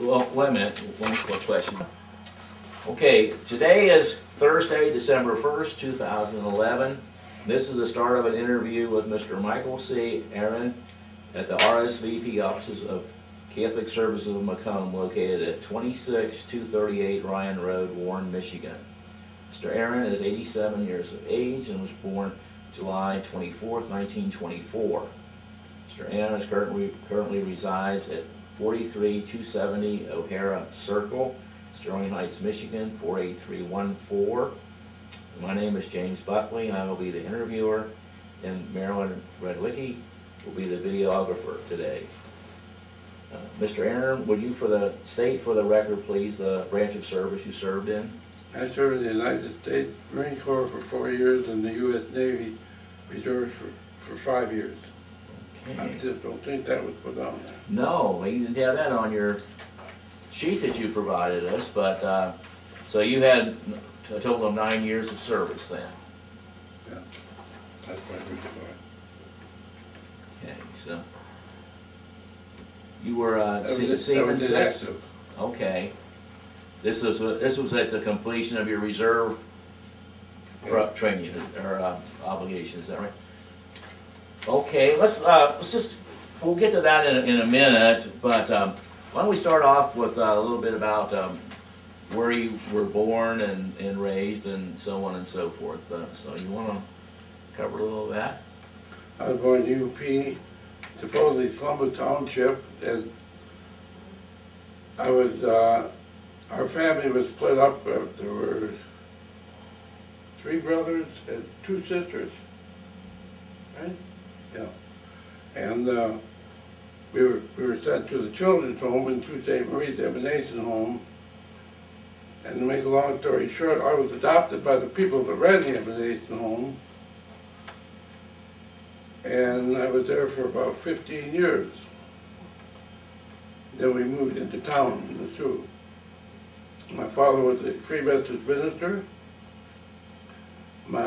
Well, wait a minute, one quick question. Okay, today is Thursday, December 1st, 2011. This is the start of an interview with Mr. Michael C. Arrand at the RSVP offices of Catholic Services of Macomb, located at 26238 Ryan Road, Warren, Michigan. Mr. Arrand is 87 years of age and was born July 24th, 1924. Mr. Arrand is currently resides at 43270 O'Hara Circle, Sterling Heights, Michigan, 48314. My name is James Buckley, and I will be the interviewer, and Marilyn Redwicki will be the videographer today. Mr. Arrand, would you state for the record, please, the branch of service you served in? I served in the United States Marine Corps for 4 years and the U.S. Navy Reserve for 5 years. Okay. I just don't think that was put on there. No, you didn't have that on your sheet that you provided us, but so you had a total of 9 years of service then. Yeah, that's my reason why. Okay, so you were Seaman 6. Okay, this was at the completion of your reserve training or obligation. Is that right? Okay, we'll get to that in a minute, but why don't we start off with a little bit about where you were born and raised and so on and so forth. So you want to cover a little of that? I was born in UP, supposedly Slumber Township, and I was, our family was split up. There were 3 brothers and 2 sisters, right? Yeah. And we were sent to the children's home and to St. Marie's Emanation Home. And to make a long story short, I was adopted by the people that ran the Emanation Home. And I was there for about 15 years. Then we moved into town in the Sioux. My father was a Free Methodist minister. What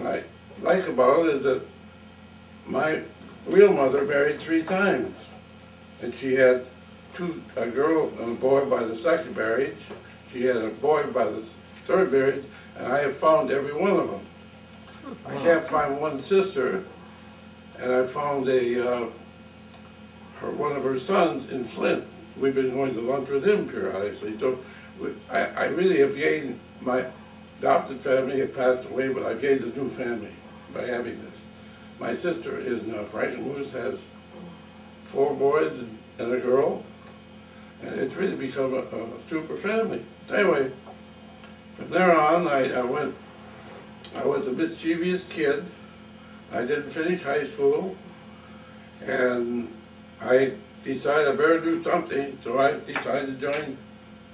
I like about it is that my real mother married 3 times, and she had a girl and a boy by the 2nd marriage. She had a boy by the 3rd marriage, and I have found every one of them. I can't find one sister, and I found one of her sons in Flint. We've been going to lunch with him periodically. So I really have gained, my adopted family had passed away, but I've gained a new family by having this. My sister is Frankenmuth, has 4 boys and a girl, and it's really become a super family. Anyway, from there on, I was a mischievous kid. I didn't finish high school, and I decided I better do something, so I decided to join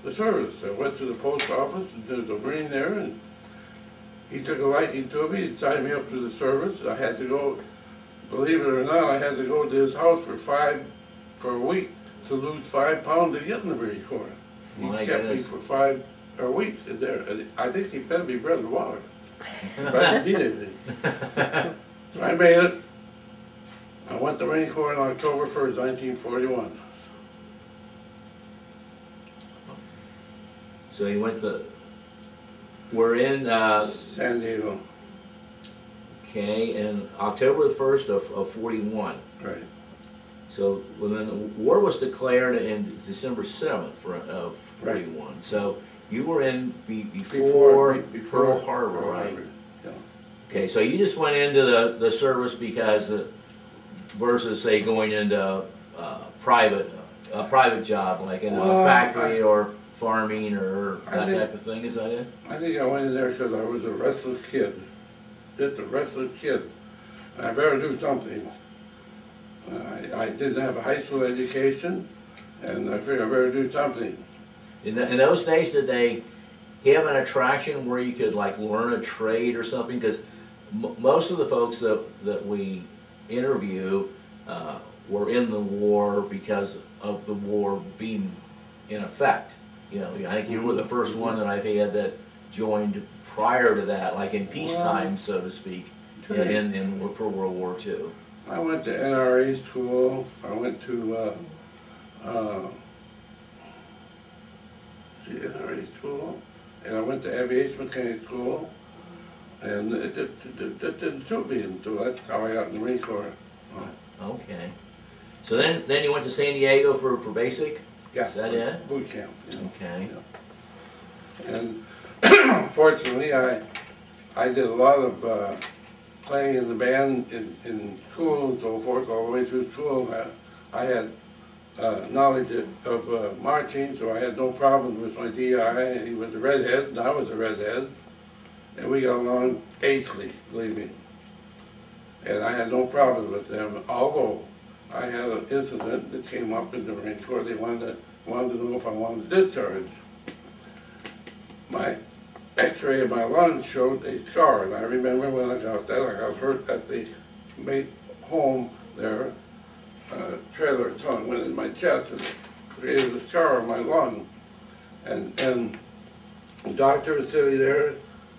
the service. I went to the post office, and there was a Marine there, and he took a liking to me and signed me up to the service. I had to go, believe it or not, I had to go to his house for a week to lose 5 pounds to get in the Marine Corps. He kept me for 5 weeks in there. I think he fed me bread and water. But I didn't need anything. So I made it. I went to Marine Corps on October 1st, 1941. So you went to, we're in San Diego. Okay, and October the 1st of 41. Right. So well, then the war was declared in December 7th of 41. Right. So you were in before Pearl Harbor, right? Yeah. Okay, so you just went into the service because, versus say going into a private job, like in a factory or farming or that type of thing, is that it? I think I went in there because I was a restless kid. Just a restless kid. I better do something. I didn't have a high school education, and I figured I better do something. In those days, did they have an attraction where you could like learn a trade or something? Because most of the folks that we interview were in the war because of the war being in effect. You know, I think you were the first one that I've had that joined prior to that, like in peacetime, so to speak, for World War II. I went to NRA school. I went to CNRA school, and I went to aviation mechanic school, and it didn't suit me, so that's how I got in the Marine Corps. Okay. So then you went to San Diego for basic? Yeah. Is that it? Boot camp. Yeah. Okay. Yeah. And fortunately, I did a lot of playing in the band in school and so forth, all the way through school. I had knowledge of marching, so I had no problem with my DI. He was a redhead, and I was a redhead, and we got along acely, believe me. And I had no problem with them, although I had an incident that came up in the Marine Corps. They wanted to know if I wanted to discharge. My X-ray of my lung showed a scar, and I remember when I got that, I got hurt at the mate home there. Trailer tongue went in my chest and created a scar on my lung. And the doctor was sitting there,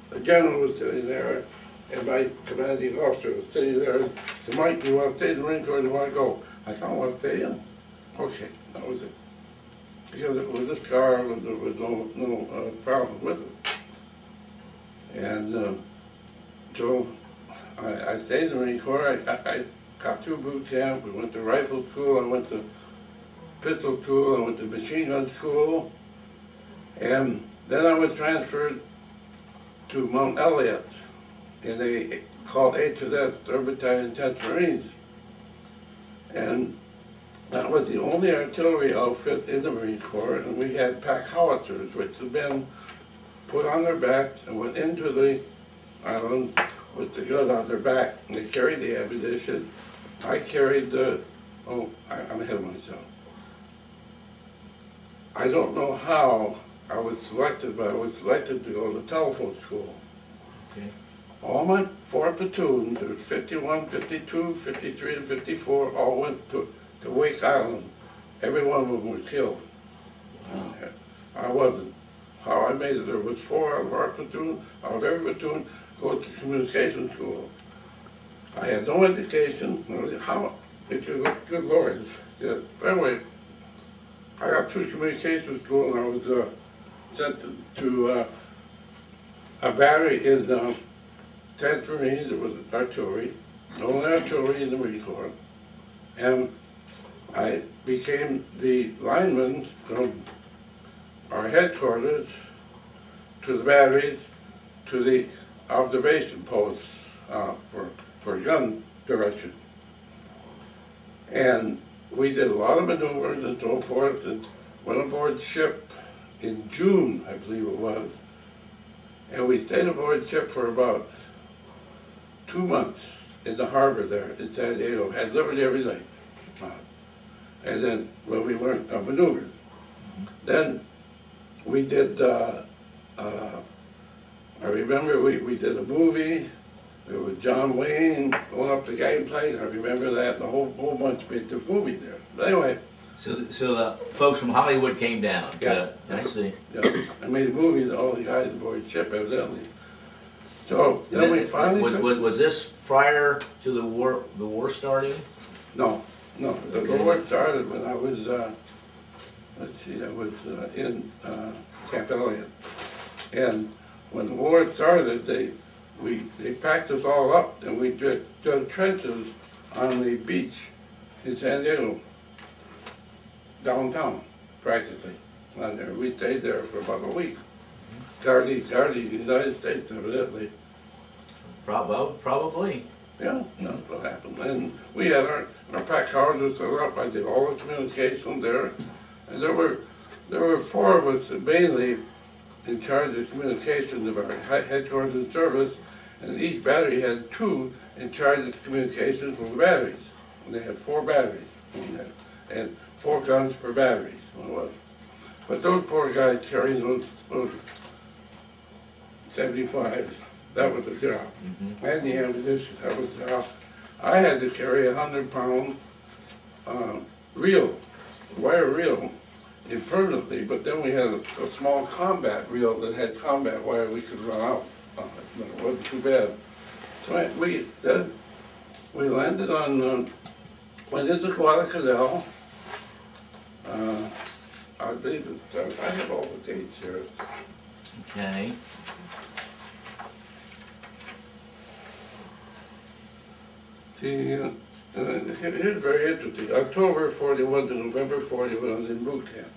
the general was sitting there, and my commanding officer was sitting there and said, "Mike, do you want to stay in the Marine Corps or do you want to go?" I said, "I want to stay in." Okay, that was it. Because it was a scar, and there was no problem with it. And so I stayed in the Marine Corps. I got through boot camp. We went to rifle school. I went to pistol school. I went to machine gun school. And then I was transferred to Mount Elliott in a called HSS, 3rd Battalion, 10th Marines. And that was the only artillery outfit in the Marine Corps, and we had pack howitzers, which the men put on their backs and went into the island with the gun on their back. And they carried the ammunition. I carried the, I'm ahead of myself. I don't know how I was selected, but I was selected to go to telephone school. Okay. All my 4 platoons, there was 51, 52, 53, and 54, all went to Wake Island. Every one of them was killed. Wow. I wasn't. How I made it, there was 4 out of our platoon, out of every platoon, go to communication school. I had no education. How? Good Lord. Yeah. Anyway, I got through communication school and I was sent to a battery in 10th Marines. It was artillery, the only artillery in the Marine Corps. And I became the lineman from our headquarters to the batteries to the observation posts for gun direction. And we did a lot of maneuvers and so forth, and went aboard ship in June, I believe it was. And we stayed aboard ship for about 2 months in the harbor there in San Diego, had liberty every night. And then, well, we learned maneuvers. Then we did, I remember we did a movie. There was John Wayne going up the gangplank. I remember that, and a whole bunch made the movie there. But anyway. So the folks from Hollywood came down. Yeah. I see. Yeah. I made a movie with all the guys aboard the ship, evidently. So then we finally was this prior to the war starting? No. The war started when I was, let's see, I was in Camp Elliott. And when the war started, they packed us all up and we dug trenches on the beach in San Diego, downtown, practically. And there, we stayed there for about a week. Guarding the United States, evidently. Probably. Yeah, that's what happened. And we had our pack houses set up. I did all the communication there. And there were 4 of us mainly in charge of communication of our headquarters and service, and each battery had 2 in charge of communication from the batteries. And they had 4 batteries, and 4 guns per battery. But those poor guys carrying those 75s, that was the job. And the ammunition, that was the job. I had to carry a 100-pound reel, wire reel, permanently, but then we had a small combat reel that had combat wire we could run out. It wasn't too bad. So we landed on, went into Guadalcanal. I believe it's, I have all the dates here. Okay. See, here's very interesting. October 41 to November 41, I was in boot camp.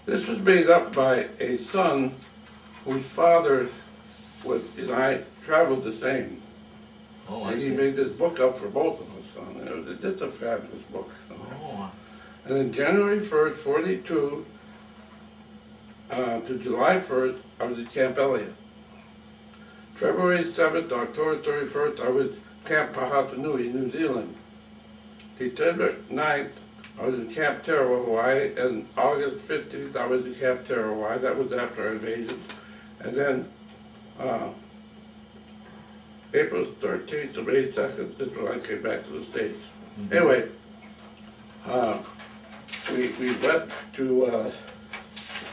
This was made up by a son whose father and I traveled the same. Oh, I And he see. made this book up for both of us. It's just a fabulous book. Oh, And then January 1st, 42 to July 1st, I was at Camp Elliott. February 7th to October 31st, I was Camp Pahatanui, New Zealand. December 9th, I was in Camp Tarawa, Hawaii, and August 15th, I was in Camp Tarawa, Hawaii. That was after our invasion. And then April 13th to May 2nd is when I came back to the States. Mhm. Anyway, we went to,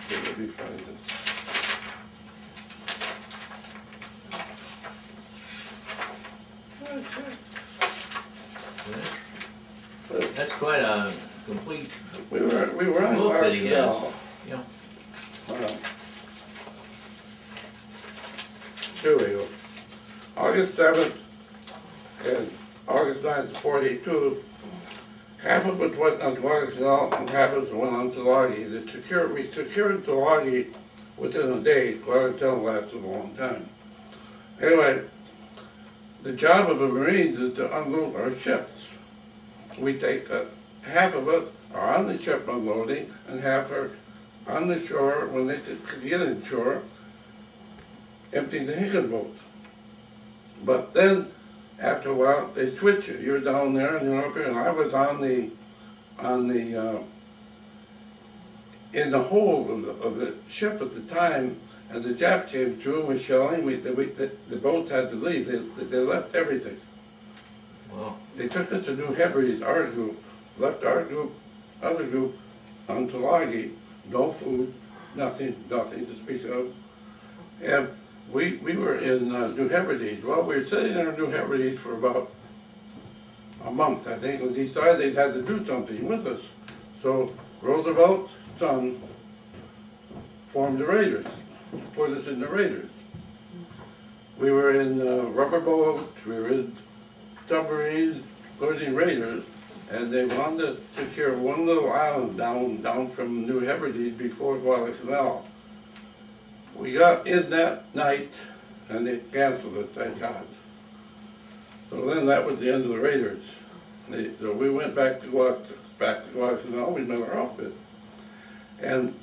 let me find it. that's quite a complete. We were on Book that he has. Guadalcanal. Yeah. Here we go. August 7th and August 9th to 42, half of it went on to Guadalcanal and half of it went on to Tulagi. We secured Tulagi within a day. Guadalcanal lasted a long time. Anyway, the job of the Marines is to unload our ships. We take half of us are on the ship unloading and half are on the shore when they get in shore, emptying the Higgin boat. But then, after a while, they switch you. You're down there and you're up here, and I was in the hold of the ship at the time, and the Japs came through and were shelling. The boats had to leave. They left everything. Wow. They took us to New Hebrides, our group, left our group, other group, on Tulagi, no food, nothing to speak of. And we were in New Hebrides. Well, we were sitting there in New Hebrides for about a month, I think, when they decided they had to do something with us. So Roosevelt's son formed the Raiders, put us in the Raiders. We were in rubber boats, we were in submarines, including Raiders, and they wanted to secure one little island down from New Hebrides before Guadalcanal. We got in that night, and they canceled it, thank God. So then that was the end of the Raiders. So we went back to Guadalcanal, we met our outfit. And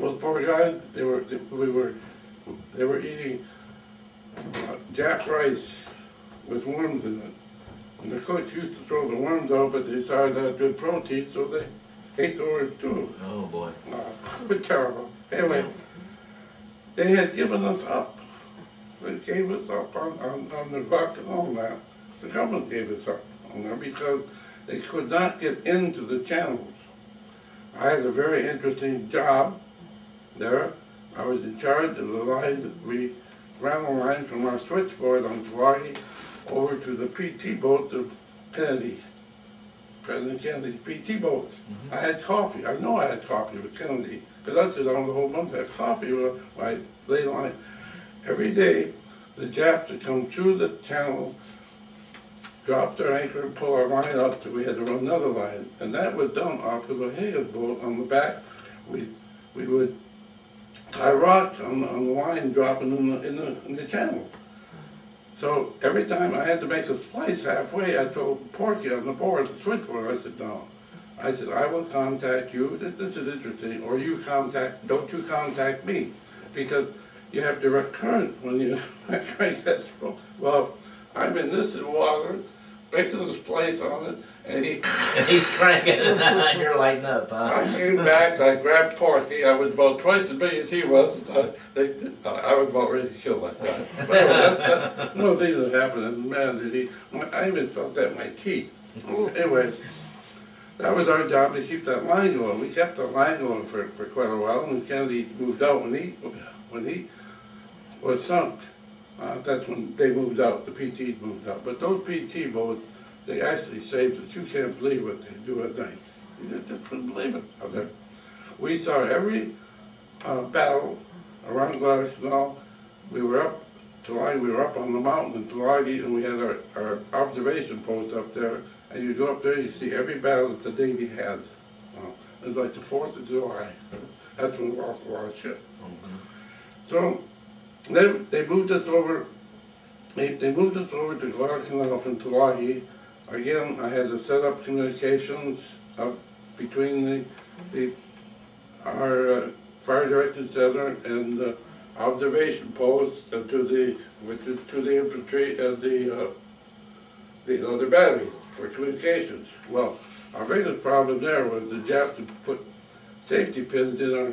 those poor guys, they were eating Jap rice with worms in it. And the coach used to throw the worms out, but they started to have good protein, so they ate the worms too. Oh boy. It was terrible. Anyway, they had given us up. They gave us up on the Guadalcanal map. The government gave us up on there because they could not get into the channels. I had a very interesting job there. I was in charge of the line. We ran a line from our switchboard on Tulagi over to the PT boats of Kennedy, President Kennedy's PT boats. I had coffee. I know I had coffee with Kennedy, because I sit down the whole month. I had coffee with my lay line. Every day, the Japs would come through the channel, drop their anchor, and pull our line up, so we had to run another line. And that was done off of a Higgins boat on the back. We would tie rocks on the line, dropping in the channel. So every time I had to make a splice halfway, I told Porky on the board, the switchboard, I said, no. I said, I will contact you, this is interesting, or don't you contact me, because you have direct current when you crank that stroke. Well, I'm in this water, making this splice on it, and he's cranking it and you're lighting up, huh? I came back, I grabbed Porky, I was about twice as big as he was, I was about ready to kill that guy. But that's one of the things that happened, and man, I even felt that in my teeth. Anyways, that was our job, to keep that line going. We kept the line going for quite a while, and Kennedy moved out. When he was sunk, that's when they moved out, the PTs moved out. But those PT boats, they actually saved us. You can't believe what they do at night. You just couldn't believe it out there. We saw every battle around Gladysville. We were up we were up on the mountain in Tulagi, and we had our observation post up there. And you go up there, you see every battle that the Navy had. It was like the 4th of July. That's when we lost a lot of shit. So then they moved us over. They moved us over to Guadalcanal from Tulagi. Again, I had to set up communications up between our fire direction center and the observation post to the infantry and the other batteries for communications. Well, our biggest problem there was the Japs had put safety pins in our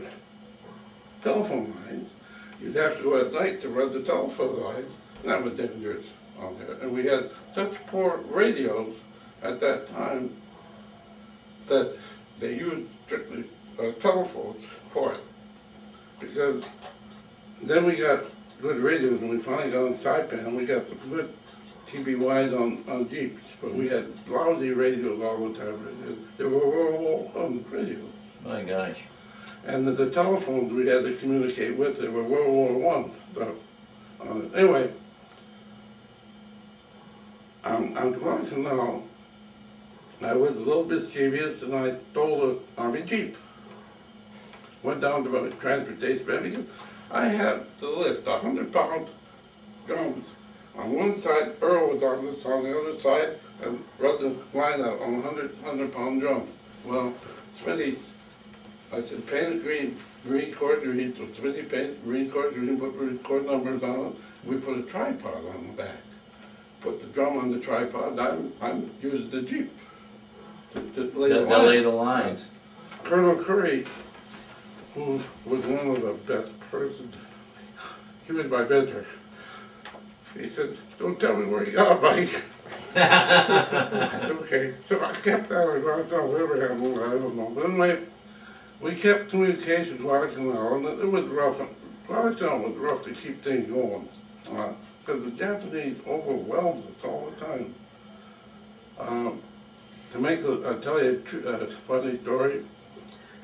telephone lines. You'd have to go at night to run the telephone lines. And that was dangerous on there. And we had such poor radios at that time that they used strictly telephones for it. Because then we got good radios, and we finally got on Saipan. We got some good TBYs on Jeeps, but we had lousy radios all the time. They were World War I radios. My gosh. And the telephones we had to communicate with, they were World War I. So, anyway, on Guadalcanal, I was a little mischievous, and I stole an Army Jeep. Went down to the transportation because I had to lift 100-pound drums. On one side, Earl was on the other side, and run the line out on 100-pound drum. Well, Smitty, I said, paint it green, green cord green, so Smitty painted green cord green, put green cord numbers on it. We put a tripod on the back. Put the drum on the tripod. I'm using the Jeep to lay the lines. Lay the lines. Colonel Curry, who was one of the best persons, he was my mentor. He said, don't tell me where you got, Mike. I said, okay. So I kept that on Guadalcanal River, I don't know. But anyway, we kept communications with Guadalcanal, and it was rough. Guadalcanal was rough to keep things going. Because the Japanese overwhelmed us all the time. I'll tell you a funny story.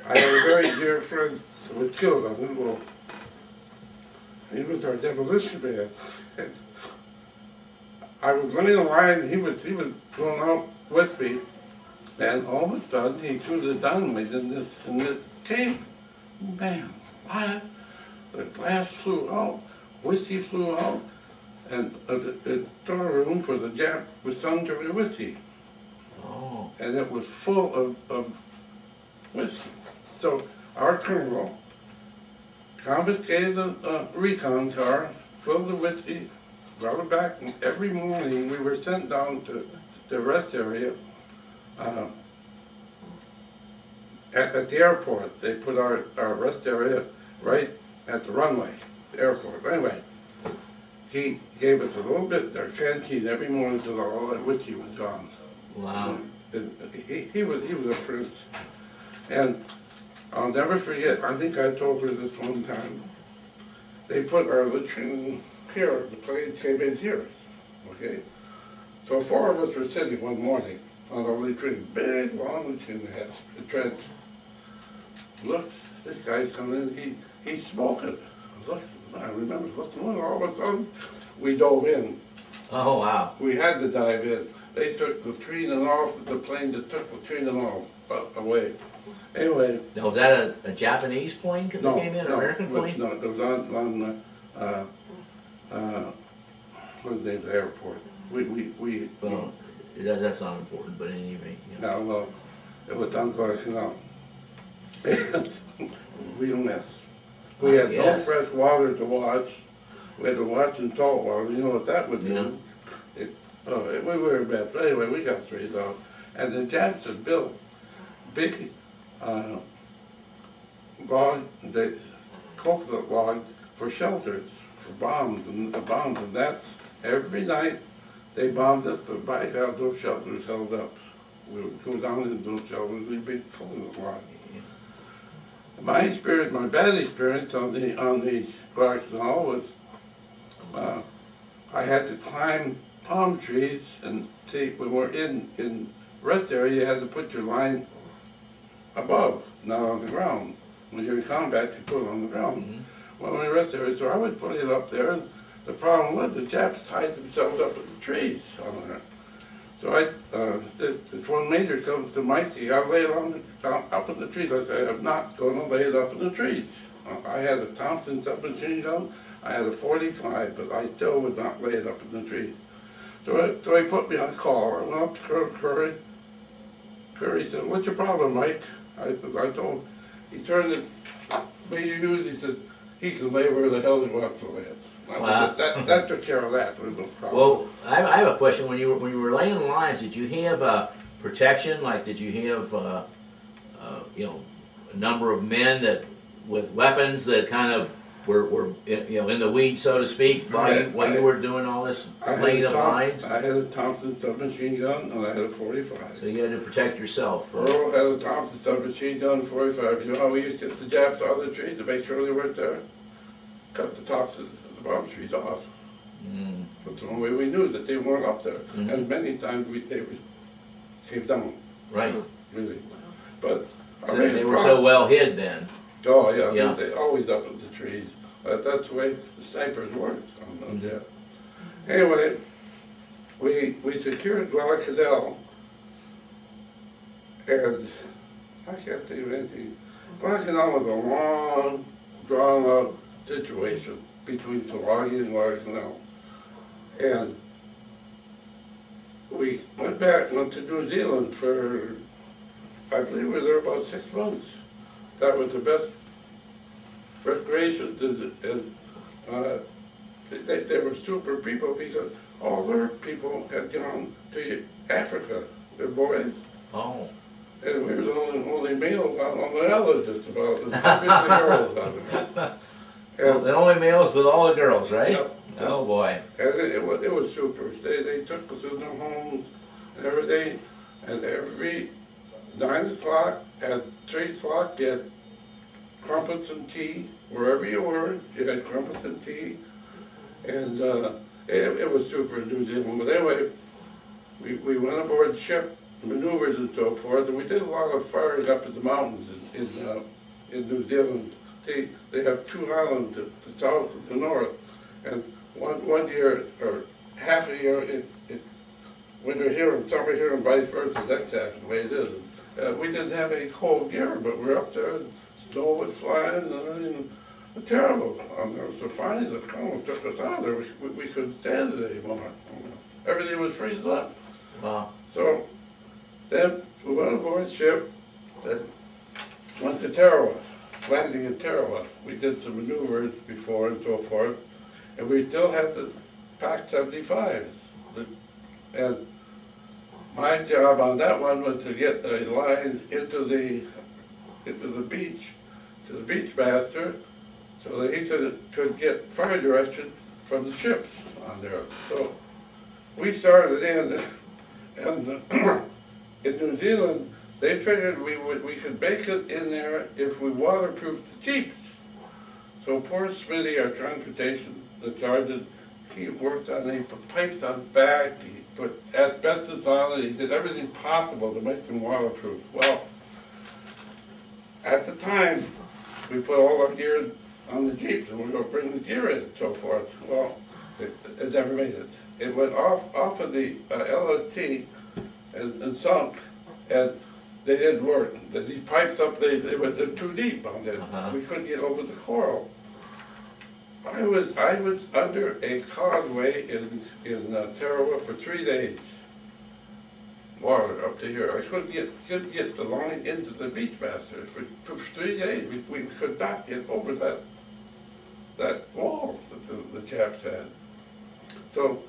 I had a very dear friend who was killed on the wall. He was our demolition man. And I was laying a line, he was going out with me, and all of a sudden he threw the dynamite in this cave. Bam! Fire! The glass flew out, whiskey flew out, and the storeroom for the Jap was under the whiskey. Oh. And it was full of whiskey. So our colonel confiscated a recon car, filled the whiskey, brought it back, and every morning we were sent down to the rest area at the airport. They put our rest area right at the runway, the airport. Anyway, he gave us a little bit of our canteen every morning till all that whiskey was gone. Wow. And he was a prince. And I'll never forget, I think I told her this one time, they put our latrine here, the planes came in here, okay? So 4 of us were sitting one morning on our latrine, big, long latrine head, the trench. Look, this guy's coming in, he's smoking. Look, I remember looking, all of a sudden, we dove in. Oh, wow. We had to dive in. They took latrine and all, the plane that took latrine and all away. Anyway. Now, was that a Japanese plane that came in, an American plane? No, it was on what's the name of the airport? Well, that's not important, but anyway. Yeah. No, well, it was on Guadalcanal. Real mess. We had no fresh water to watch. We had to watch in salt water. You know what that would do? Yeah. We were a mess. But anyway, we got straight out. And the Japs had built big coconut logs for shelters, for bombs, and that's every night they bombed us, but by God, those shelters held up. We would go down into those shelters, we'd be coconut logs. My experience, my bad experience on the Guadalcanal was I had to climb palm trees and see when we're in rest area, you had to put your line above, not on the ground. When you're in combat, you put it on the ground. Mm-hmm. Well, when we rest there, so I would put it up there, and the problem was the Japs tied themselves up in the trees on there. So this one major comes to Mikey, I'll lay it up in the trees. I said, I'm not going to lay it up in the trees. I had a Thompson submachine gun, I had a 45, but I still would not lay it up in the trees. So he put me on call. I went up to Curry. Curry said, what's your problem, Mike? I told him. He turned to Major Hughes, he said, he can lay where the hell he wants to lay it. Wow. That took care of that. There was no problem. Well, I have a question. When you were laying the lines, did you have protection? Like, did you have you know, a number of men that with weapons that kind of were you know, in the weeds, so to speak, while you were doing all this laying of lines? I had a Thompson submachine gun and I had a 45. So you had to protect yourself. Earl had a Thompson submachine gun, 45. You know how we used to get the Japs out of the trees to make sure they weren't there? Cut the tops of the bottom trees off. Mm. That's the only way we knew that they weren't up there. Mm-hmm. And many times they came down. Right. Really. But So they were so well hid then. Oh yeah, Yeah. They always up in the trees. That's the way the snipers worked on those. Mm-hmm. Yeah. Anyway, we secured Guadalcanal, and I can't think of anything. Guadalcanal was a long, drawn-out situation between Tulagi and Guadalcanal, and we went to New Zealand for, I believe we were there about 6 months. That was the best recreation, and they were super people because all their people had gone to Africa, their boys. Oh. And we were the only males on the island, just about. The girls on it. Well, the only males with all the girls, right? Yep. Oh boy. And it was super. They took us in their homes and everything, and every 9 o'clock and 3 o'clock, you had crumpets and tea. Wherever you were, you had crumpets and tea. And it was super in New Zealand. But anyway, we went aboard ship, maneuvers and so forth, and we did a lot of firing up in the mountains in New Zealand. They have 2 islands, the south and the north. And one year, or half a year, winter here and summer here and vice versa. That's actually the way it is. We didn't have any cold gear, but we're up there and snow was flying and everything. Terrible. So finally the colonel took us out of there. We couldn't stand it anymore. Everything was freezing up. Wow. So then we went aboard ship that went to Tarawa, landing in Tarawa. We did some maneuvers before and so forth, and we still had the Pac 75s. And my job on that one was to get the lines into the beach, to the beach master, so that he could get fire direction from the ships on there. So we started in, and in New Zealand, they figured we could make it in there if we waterproofed the jeeps. So poor Smitty, our transportation, the sergeant, he worked on it, he put pipes on the back, he put asbestos on it, he did everything possible to make them waterproof. Well, at the time, we put all our gear on the Jeeps and we were going to bring the gear in and so forth. Well, it never made it. It went off of the LST and sunk, and they didn't work. These pipes up, they're too deep on there. We couldn't get over the coral. I was under a causeway in Tarawa for 3 days. Water up to here. I couldn't get the line into the beach master for 3 days. We could not get over that wall that the chaps had. So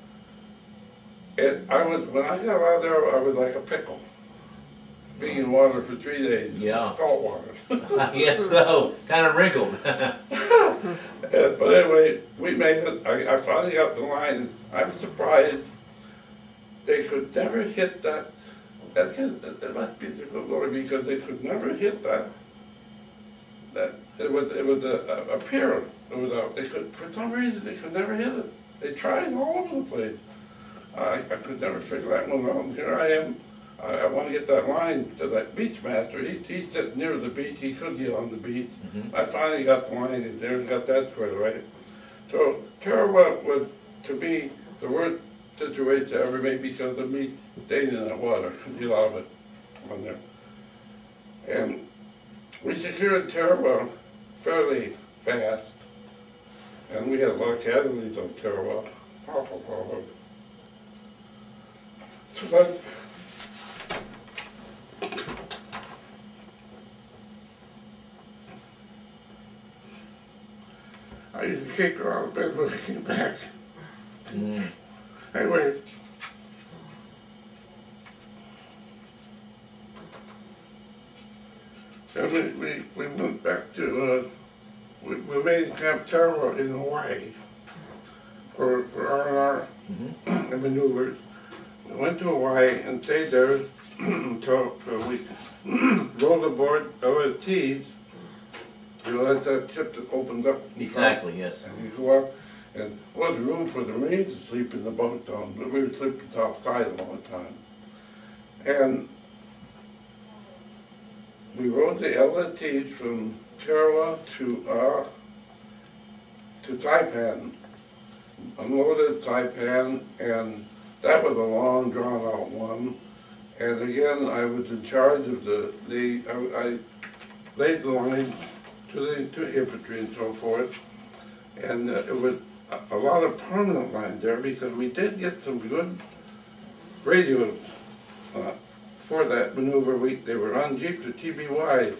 when I got out there, I was like a pickle, being in water for 3 days. Yeah. Salt water. Yes, so kind of wrinkled. But anyway, we made it. I finally got the line. I'm surprised they could never hit that. That must be the glory because they could never hit that. It was a pier. They could, for some reason, they could never hit it. They tried all over the place. I could never figure that one out. And here I am, I want to get that line to that beach master. He's sitting near the beach. He could get on the beach. I finally got the line in there and got that squared away. So Tarawa was, to me, the worst situation I ever made because of me staying in that water. Couldn't get out of it on there. And we secured Tarawa fairly fast. And we had a lot of casualties on Tarawa. Awful. So that, I used to kick her out of bed when I came back. Anyway, and we went back to, we made Camp Tarawa in Hawaii for R&R and maneuvers. We went to Hawaii and stayed there until we rolled aboard OSTs. You know, that ship that opens up. Exactly, yes. And you go up, and wasn't room for the Marines to sleep in the boat down, but we were sleeping outside all the time. And we rode the LSTs from Tarawa to Saipan, unloaded Saipan, and that was a long, drawn-out one. And again, I was in charge of I laid the line to infantry and so forth, and it was a lot of permanent lines there because we did get some good radios for that maneuver. They were on Jeeps with TBYs,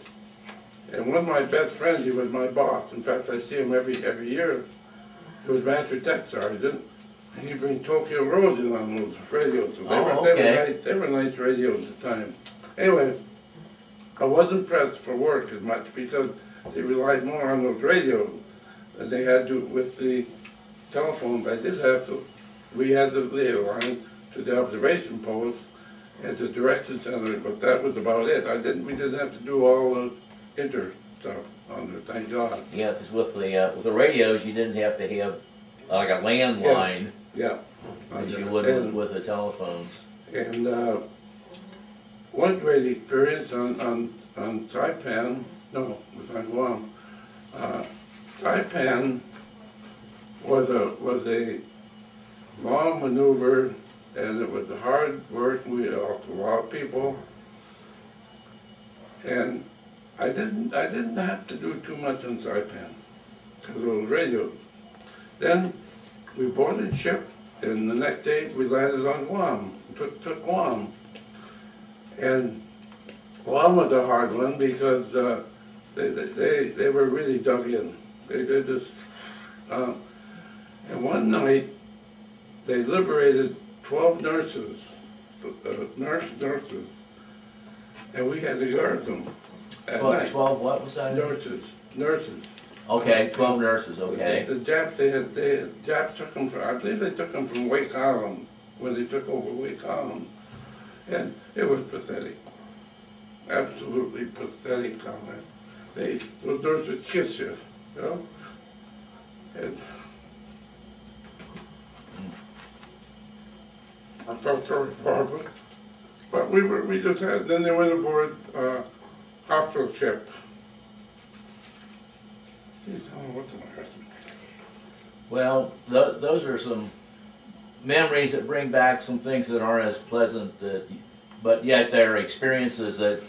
and one of my best friends, he was my boss. In fact, I see him every year. He was Master Tech Sergeant, and he'd bring Tokyo Rose in on those radios. So they were nice radios at the time. Anyway, I wasn't pressed for work as much because they relied more on those radios than they had to with the telephones. I did have to, we had to lay a line to the observation post and the direction center, but that was about it. We didn't have to do all the inter stuff on there, thank God. Yeah, because with the radios, you didn't have to have like a landline. Yeah. As you would with the telephones. And one great experience on Saipan, no, it was on Guam. Saipan was a long maneuver, and it was hard work. We lost a lot of people, and I didn't have to do too much on Saipan because of those radios. Then we boarded ship, and the next day we landed on Guam. Took Guam, and Guam was a hard one because they were really dug in. They just and one night they liberated 12 nurses, nurses, and we had to guard them. 12 what was that? Nurses. Okay, 12 nurses, okay. The Japs took them from, I believe they took them from Wake Island, when they took over Wake Island. And it was pathetic. Absolutely pathetic comment. Those nurses kiss you, you know? And I felt sorry for them. But we just had, then they went aboard hospital ship. Well, those are some memories that bring back some things that aren't as pleasant, but yet they're experiences that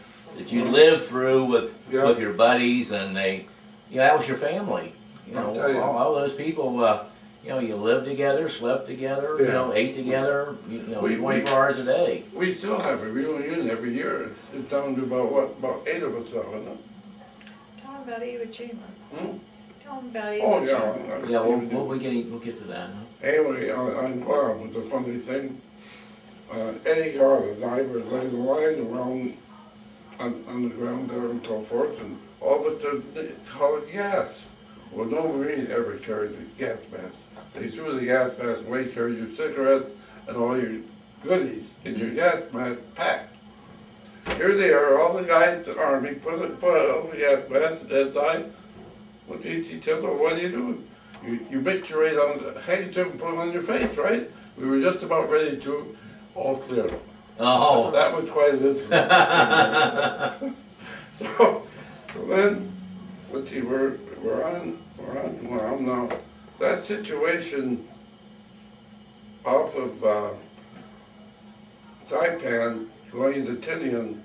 you lived through with your buddies, and that was your family. You know, all those people. You lived together, slept together, ate together. 24 hours a day. We still have a reunion every year. It's down to about 8 of us now, isn't it? Tell them about Iwo Jima. Tell them about Iwo Oh, Jima. yeah. We'll get to that. Huh? Anyway, on Guam was a funny thing. Eddie Garland and I were lying around on the ground there and so forth, and all of a sudden they called gas. Well, no Marine ever carried a gas mask. They threw the gas mask away, carried your cigarettes and all your goodies in your gas mask packed. Here they are, all the guys in the Army, put on the gas mask at that time. Look at each other, what do you do? You mix your right on the handkerchief and put it on your face, right? We were just about ready to, all clear. Oh. That was quite an incident. So then, let's see, we're on, well, I'm now, that situation off of Saipan going into Tinian,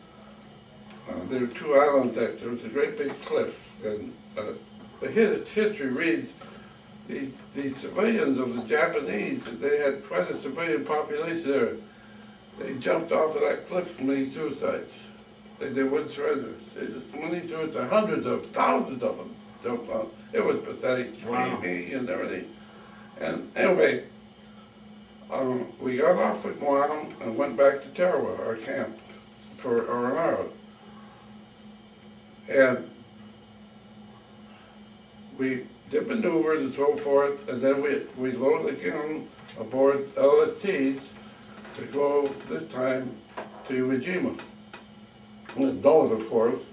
there were two islands that there was a great big cliff, and the history reads the civilians of the Japanese, they had quite a civilian population there. They jumped off of that cliff and committed suicides. They wouldn't surrender. They just committed suicide. Hundreds of, thousands of them jumped on. It was pathetic, screaming and everything. And anyway, we got off at Guam and went back to Tarawa, our camp, for Arrand. And we did maneuvers and so forth, and then we loaded again aboard LSTs to go this time to Iwo Jima. And those, of course,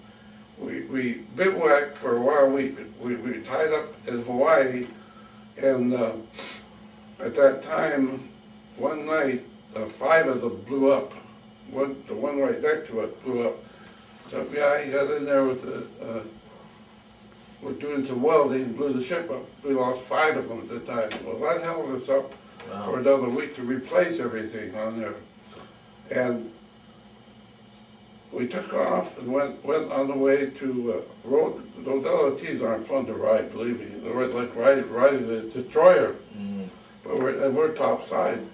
we bivouacked for a while. We tied up in Hawaii, and at that time, one night, 5 of them blew up. The one right next to it blew up. Some guy got in there with was doing some welding and blew the ship up. We lost 5 of them at the time. Well, that held us up for another week to replace everything on there. And we took off and went on the way to road. Those LRTs aren't fun to ride, believe me. They're like riding a destroyer. Mm. But we're top side.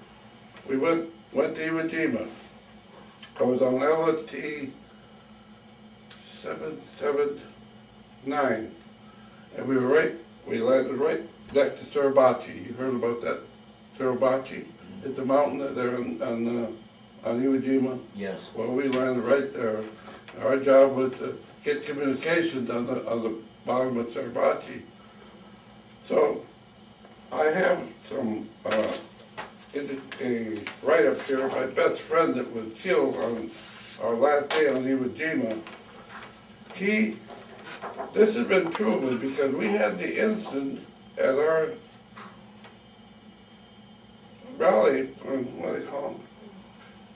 We went to Iwo Jima. I was on LRT 779, and we landed right next to Suribachi. You heard about that? Suribachi? It's a mountain there on Iwo Jima. Yes. Well, we landed right there. Our job was to get communications on the bottom of Suribachi. So I have some a write-up here. My best friend that was killed on our last day on Iwo Jima. This has been proven because we had the incident at our rally, or what do they call them?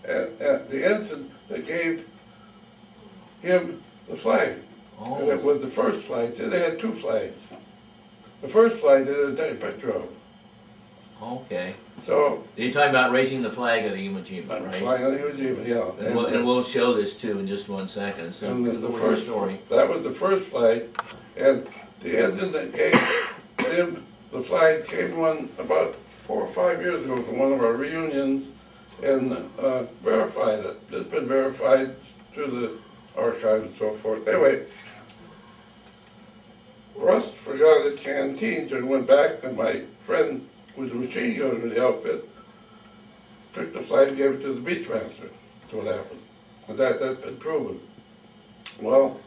At the incident that gave him the flag. Oh. And it was the first flag. They had 2 flags. The first flag they didn't take a picture of. Okay. So you're talking about raising the flag of the Iwo Jima, right? Flag of the Iwo Jima, yeah. And we'll show this too in just 1 second. So the first story. That was the first flag, and the incident that gave him the flag came one about 4 or 5 years ago from one of our reunions, and verified it. It's been verified through the archive and so forth. Anyway, Russ forgot his canteen, and went back, and my friend, who was a machine gunner in the outfit, took the flag and gave it to the beach master. That's what happened. And that's been proven. Well,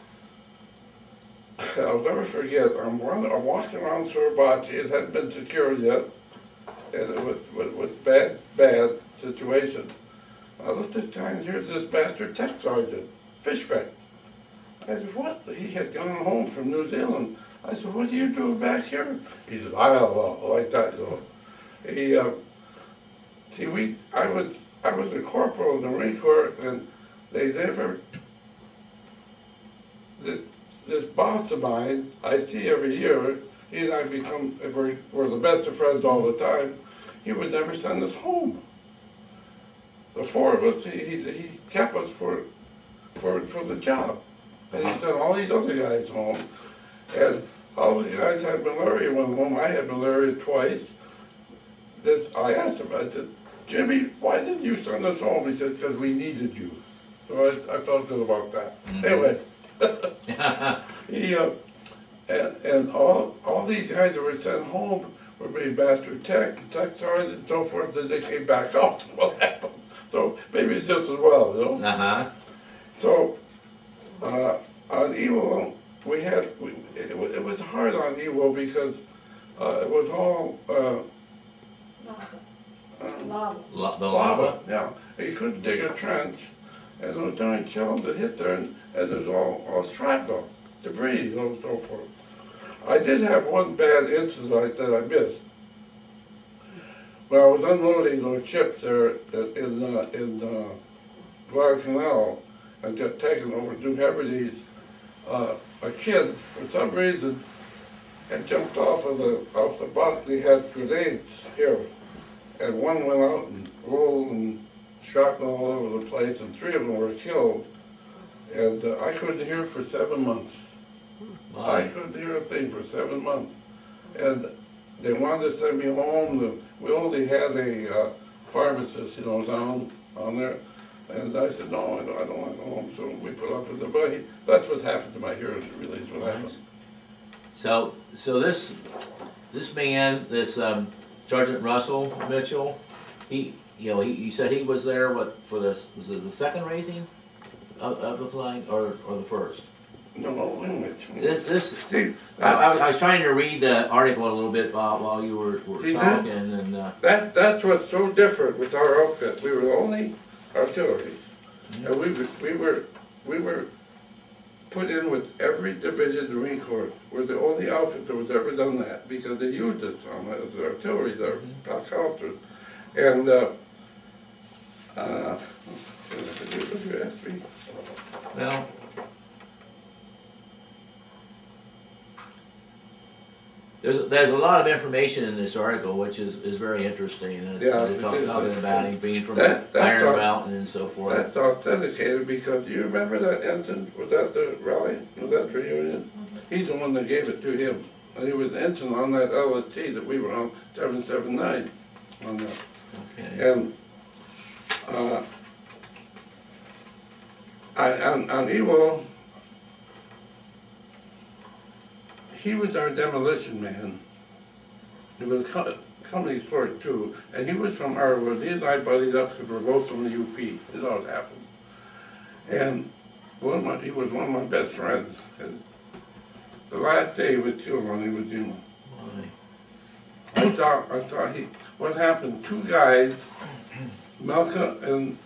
I'll never forget, I'm walking around Suribachi. It hadn't been secured yet, and it was bad situation. I looked at the time, here's this bastard tech sergeant, Fishbeck. I said, what? He had gone home from New Zealand. I said, what are you doing back here? He said, I don't know, like that, you know. I was a corporal in the Marine Corps, and this boss of mine, I see every year, he and I we're the best of friends all the time. He would never send us home. The 4 of us, he kept us for the job. And he sent all these other guys home. And all the guys had malaria went home. I had malaria twice. I asked him, I said, Jimmy, why didn't you send us home? He said, because we needed you. So I felt good about that. Mm-hmm. Anyway, and all these guys that were sent home were made master tech sergeant, and so forth. Then they came back out. What happened? So maybe it's just as well, you know. Uh-huh. So on Iwo, it was hard on Iwo because it was all lava. Yeah, you couldn't dig a trench, and there was giant shells that hit there, and there's all shrapnel, debris, and so forth. I did have one bad incident that I missed. When I was unloading those ships there in Guadalcanal and got taken over to New Hebrides. A kid, for some reason, had jumped off the bus. They had grenades here, and one went out and rolled and shot all over the place, and 3 of them were killed. And I couldn't hear for 7 months. Wow. I couldn't hear a thing for 7 months. And they wanted to send me home. We only had a pharmacist, down on there. And I said, no, I don't want to go home. So we put up with it. But that's what happened to my hearing release. What happened. So this man, this Sergeant Russell Mitchell, you said he was there. What for this? Was it the second raising of the flag or the first? No, wait a minute. See, I was trying to read the article a little bit while you were talking, and that's what's so different with our outfit. We were only artillery, and we were put in with every division of the Marine Corps. We're the only outfit that was ever done that because they used us on the artillery, their helicopters, and what you asked me? well. There's a lot of information in this article, which is very interesting. And they're talking about him being from Iron Mountain and so forth. That's authenticated because you remember that ensign? Was that the rally? Was that the reunion? He's the one that gave it to him. And he was the ensign on that LST that we were on, 779 on that. Okay. And on Ewo, he was our demolition man. He was company clerk too, and he was from Arrand. He and I buddied up because we're both from the UP. This all happened. And he was one of my best friends. And the last day he was killed on Iwo Jima. I thought what happened, 2 guys, Melka and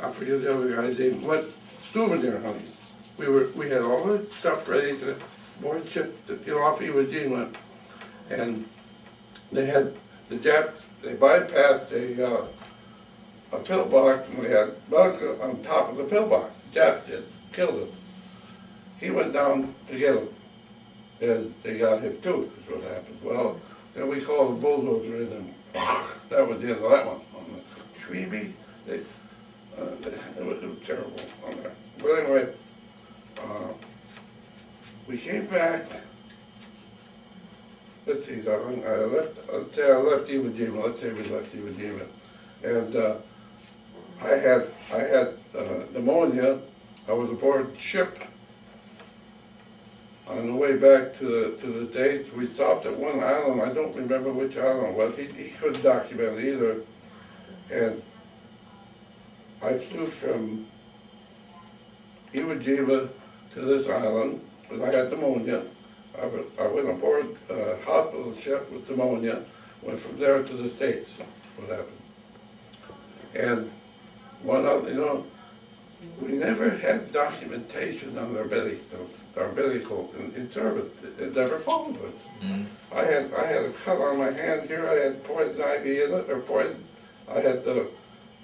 I forget the other guy's name, went souvenir hunting. We had all the stuff ready to board ship to get off Iwo Jima, and they had the Japs. They bypassed a pillbox, and we had Melka on top of the pillbox. The Japs did, killed him. He went down to get him, and they got him too. Is what happened. Well, then we called the bulldozer in, and that was the end of that one. On the Treeby, it was terrible on there. But anyway. We came back. Let's see, darling. Let's say I left Iwo Jima. Let's say we left Iwo Jima, and I had pneumonia. I was aboard ship on the way back to the States. We stopped at one island. I don't remember which island it was. He couldn't document it either, and I flew from Iwo Jima to this island, but I had pneumonia. I went aboard a hospital ship with pneumonia, went from there to the States, what happened. And one other, we never had documentation on our medical in service. It never followed us. Mm-hmm. I had a cut on my hand here, I had poison ivy in it, or poison, I had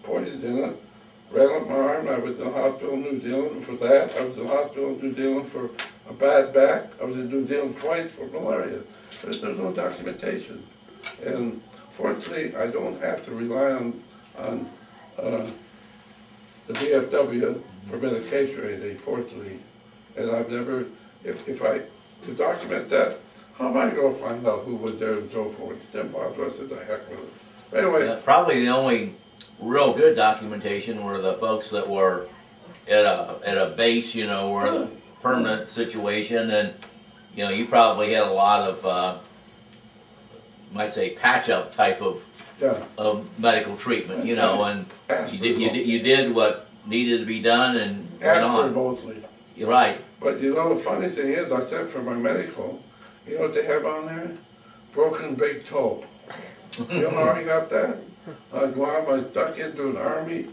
poison in it. Ran up my arm. I was in the hospital in New Zealand for that. I was in the hospital in New Zealand for a bad back. I was in New Zealand twice for malaria. There's no documentation. And fortunately, I don't have to rely on the DFW for medication or anything, fortunately. And I've never, to document that, how am I going to find out who was there and so forth? It's impossible. I said, the heck with it. Anyway. Probably the only real good documentation were the folks that were at a base, were the permanent situation, and you probably had a lot of might say patch up type of medical treatment, and you did what needed to be done and went on. Mostly. You're right. But the funny thing is, I said for my medical, you know what they have on there? Broken big toe. You know how I got that? Guam, I stuck into an army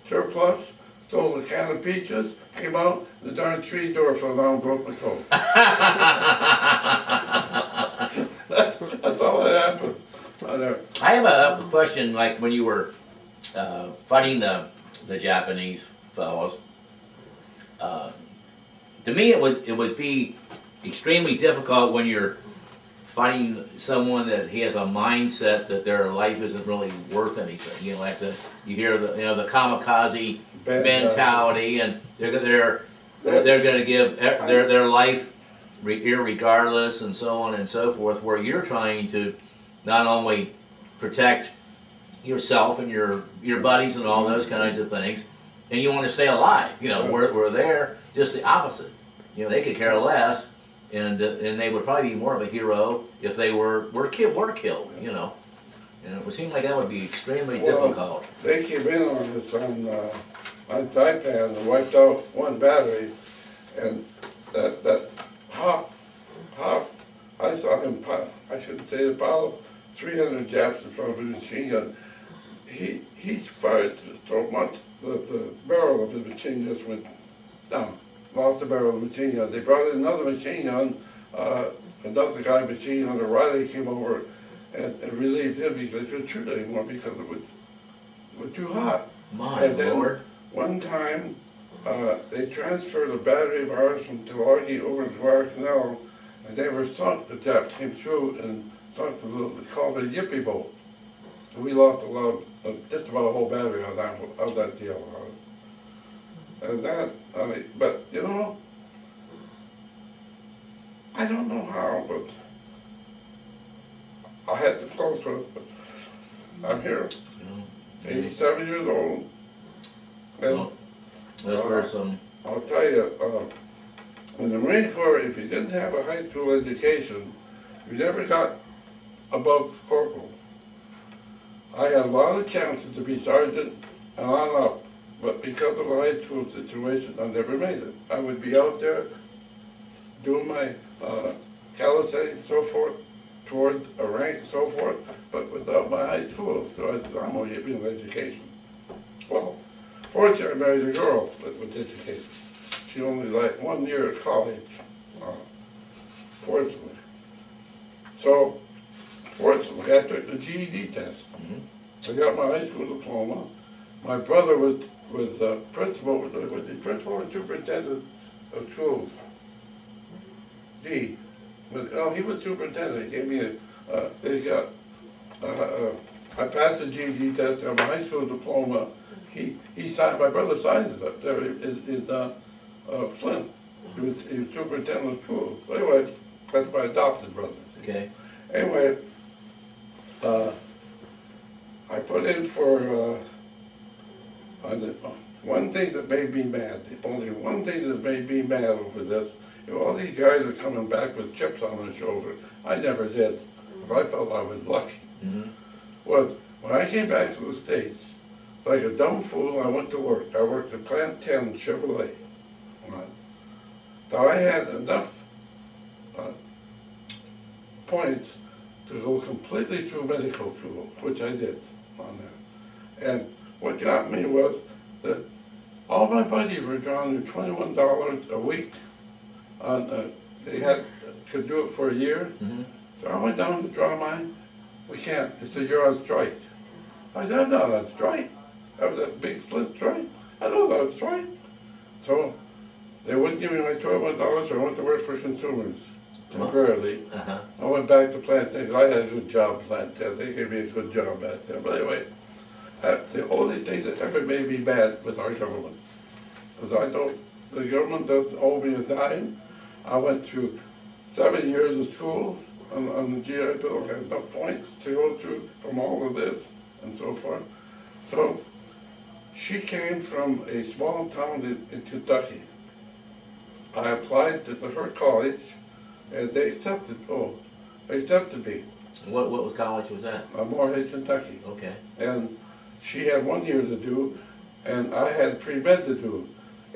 surplus, stole a can of peaches, came out, the darn tree door fell down and broke my toe. That's all that happened. I have a question, like when you were fighting the Japanese fellows. To me, it would be extremely difficult when you're fighting someone that he has a mindset that their life isn't really worth anything. You know, like you hear the kamikaze mentality, and they're going to give their life irregardless, and so on and so forth. Where you're trying to not only protect yourself and your buddies and all those kinds of things, and you want to stay alive. You know, we're there just the opposite. You know, they could care less, and they would probably be more of a hero if they were killed. You know, and it would seem like that would be extremely difficult. They came in on us on Saipan and wiped out one battery, and that Hoff, I saw him. I shouldn't say the battle. 300 Japs in front of a machine gun. He fired so much that the barrel of the machine just went down. Lost the barrel of the machine gun. They brought in another machine gun, another guy machine gun. Riley came over and relieved him because they couldn't shoot anymore because it was too hot. My Lord. One time, they transferred a battery of ours from Tulagi over to Guadalcanal, and they were sunk. The Japs came through and sunk the little, they called it a Yippie boat. And we lost a lot of, just about a whole battery on that deal. And that, but you know, I don't know how, but I had to close with it, but I'm here, 87 years old. And well, those were some. I'll tell you, in the Marine Corps, if you didn't have a high school education, you never got above corporal. I had a lot of chances to be sergeant and on up, but because of the high school situation, I never made it. I would be out there doing my calisthenics and so forth, towards a rank and so forth, but without my high school. So I said, I'm going to get me an education. Well, fortunately, I married a girl with education. She only like 1 year at college, fortunately. So, fortunately, I took the GED test. I got my high school diploma. My brother was principal, was the principal and superintendent of schools. D. But, he was superintendent. He gave me I passed the GED test, got my high school diploma. He signed, my brother signed it up there in Flint. He was superintendent of schools. So anyway, that's my adopted brother. Okay. Anyway, I put in for one thing that made me mad. Only one thing that made me mad over this. You know, all these guys are coming back with chips on their shoulder. I never did. But I felt I was lucky. Was when I came back to the States, like a dumb fool, I went to work. I worked at Plant 10 Chevrolet. So I had enough points to go completely through medical school, which I did on that. And what got me was that all my buddies were drawing $21 a week. They could do it for a year. So I went down to draw mine. We can't. They said, you're on strike. I said, I'm not on strike. That was a big Flint strike. I know that was strike. So they wouldn't give me my $21, so I went to work for consumers temporarily. I went back to Plant 10. I had a good job at Plant 10. They gave me a good job back there. But anyway, the only thing that ever made me mad was our government. Because the government doesn't owe me a dime. I went through 7 years of school on the GI Bill. I had enough points to go through from all of this and so forth. So she came from a small town in Kentucky. I applied to her college, and they accepted me. What college was that? Moorhead, Kentucky. Okay. And she had 1 year to do, and I had pre-med to do.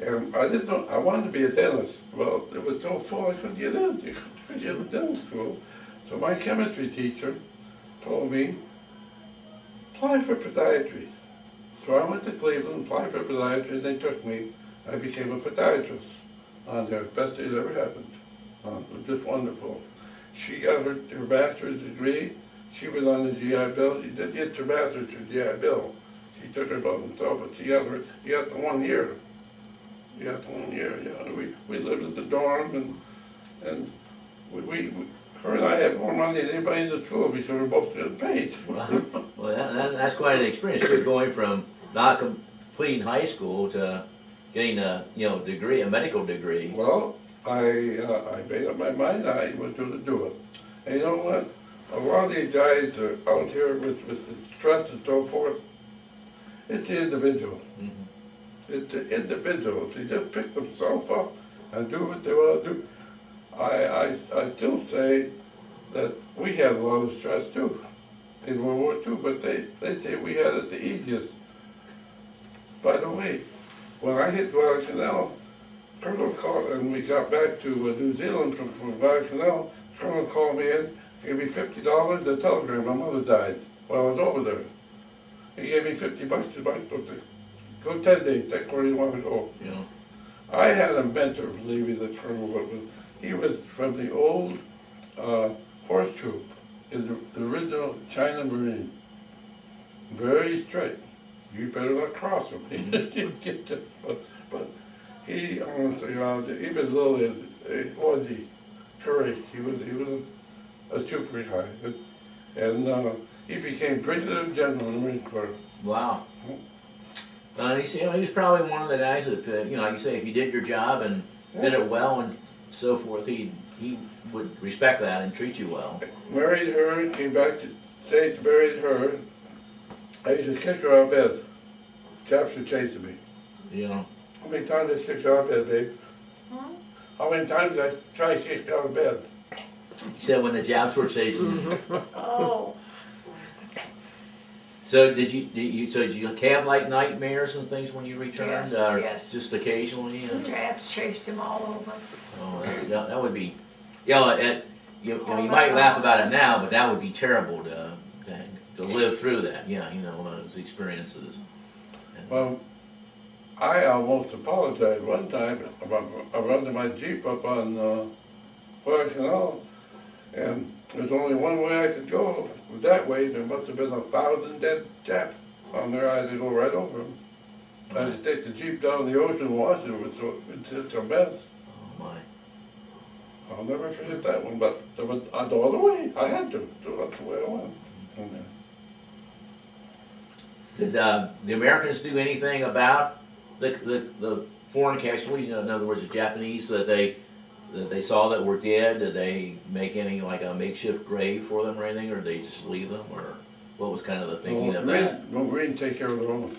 And I didn't know, I wanted to be a dentist. Well, it was so full I couldn't get in. You couldn't get in dental school. So my chemistry teacher told me, apply for podiatry. So I went to Cleveland, applied for podiatry, and they took me. I became a podiatrist on there. Best thing that ever happened. It was just wonderful. She got her master's degree. She was on the GI Bill. She did get her master's through GI Bill. He took her by himself, but she got the 1 year. She got the 1 year, yeah. We lived at the dorm, and her and I had more money than anybody in the school because we were both getting paid. Well, that's quite an experience. You're going from not completing high school to getting a degree, a medical degree. Well, I made up my mind I was going to do it. And you know what? A lot of these guys are out here with the stress and so forth. It's the individual. Mm-hmm. It's the individual. If they just pick themselves up and do what they want to do. I still say that we had a lot of stress too in World War II, but they say we had it the easiest. By the way, when I hit Guadalcanal, Colonel called, and we got back to New Zealand from Guadalcanal, Colonel called me in, gave me $50, a telegram, my mother died while I was over there. He gave me $50 to go 10 days, take where you want to go. Yeah. I had a mentor, believe me, the Colonel, he was from the old horse troop, in the original China Marine. Very straight. You better not cross him. He didn't get to, but he honestly, even though it was the courage, he was a super guy, and he became Brigadier General in the Marine Corps. Wow. He was probably one of the guys that, like you say, if you did your job and did it well and so forth, he would respect that and treat you well. Married her, came back to States, married her. I used to kick her out of bed. Chaps were chasing me. Yeah. How many times did I kick you out of bed, babe? Huh? How many times did I try to kick you out of bed? He said when the Japs were chasing you. Oh, So did you have like nightmares and things when you returned? Yes, or yes. Just occasionally? the Japs chased him all over. Oh, that would be, you might laugh about it now, but that would be terrible to live through that. Yeah, those experiences. Well, I almost apologized one time about running my Jeep up on Guadalcanal, and there's only one way I could go. That way, there must have been 1,000 dead Japs on their eyes to go right over them. I had to take the Jeep down the ocean and wash it. It's a mess. Oh my. I'll never forget that one, but there was no other way. I had to. So that's the way I went. Okay. Did the Americans do anything about the foreign casualties? In other words, the Japanese that they saw that were dead? Did they make any like a makeshift grave for them or anything, or did they just leave them, or what was kind of the thinking of that? No, we didn't take care of their own.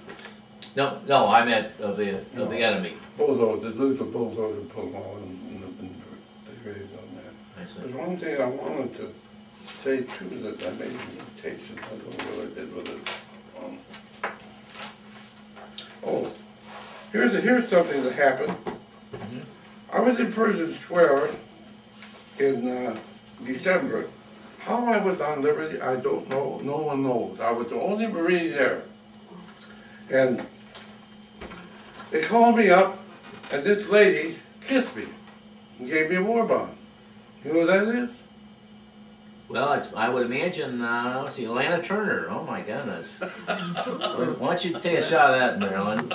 No, I meant of the enemy. Bulldozer, they lose a bulldozer and put them all in the graves on that. I see. There's one thing I wanted to say too that I made a notation. I don't know what I did with it. Here's something that happened. Mhm. I was in Pershing Square in December. How I was on liberty, I don't know. No one knows. I was the only Marine there. And they called me up, and this lady kissed me and gave me a war bond. You know what that is? Well, I would imagine, let's see, Lana Turner. Oh my goodness. Why don't you take a shot of that, Marilyn?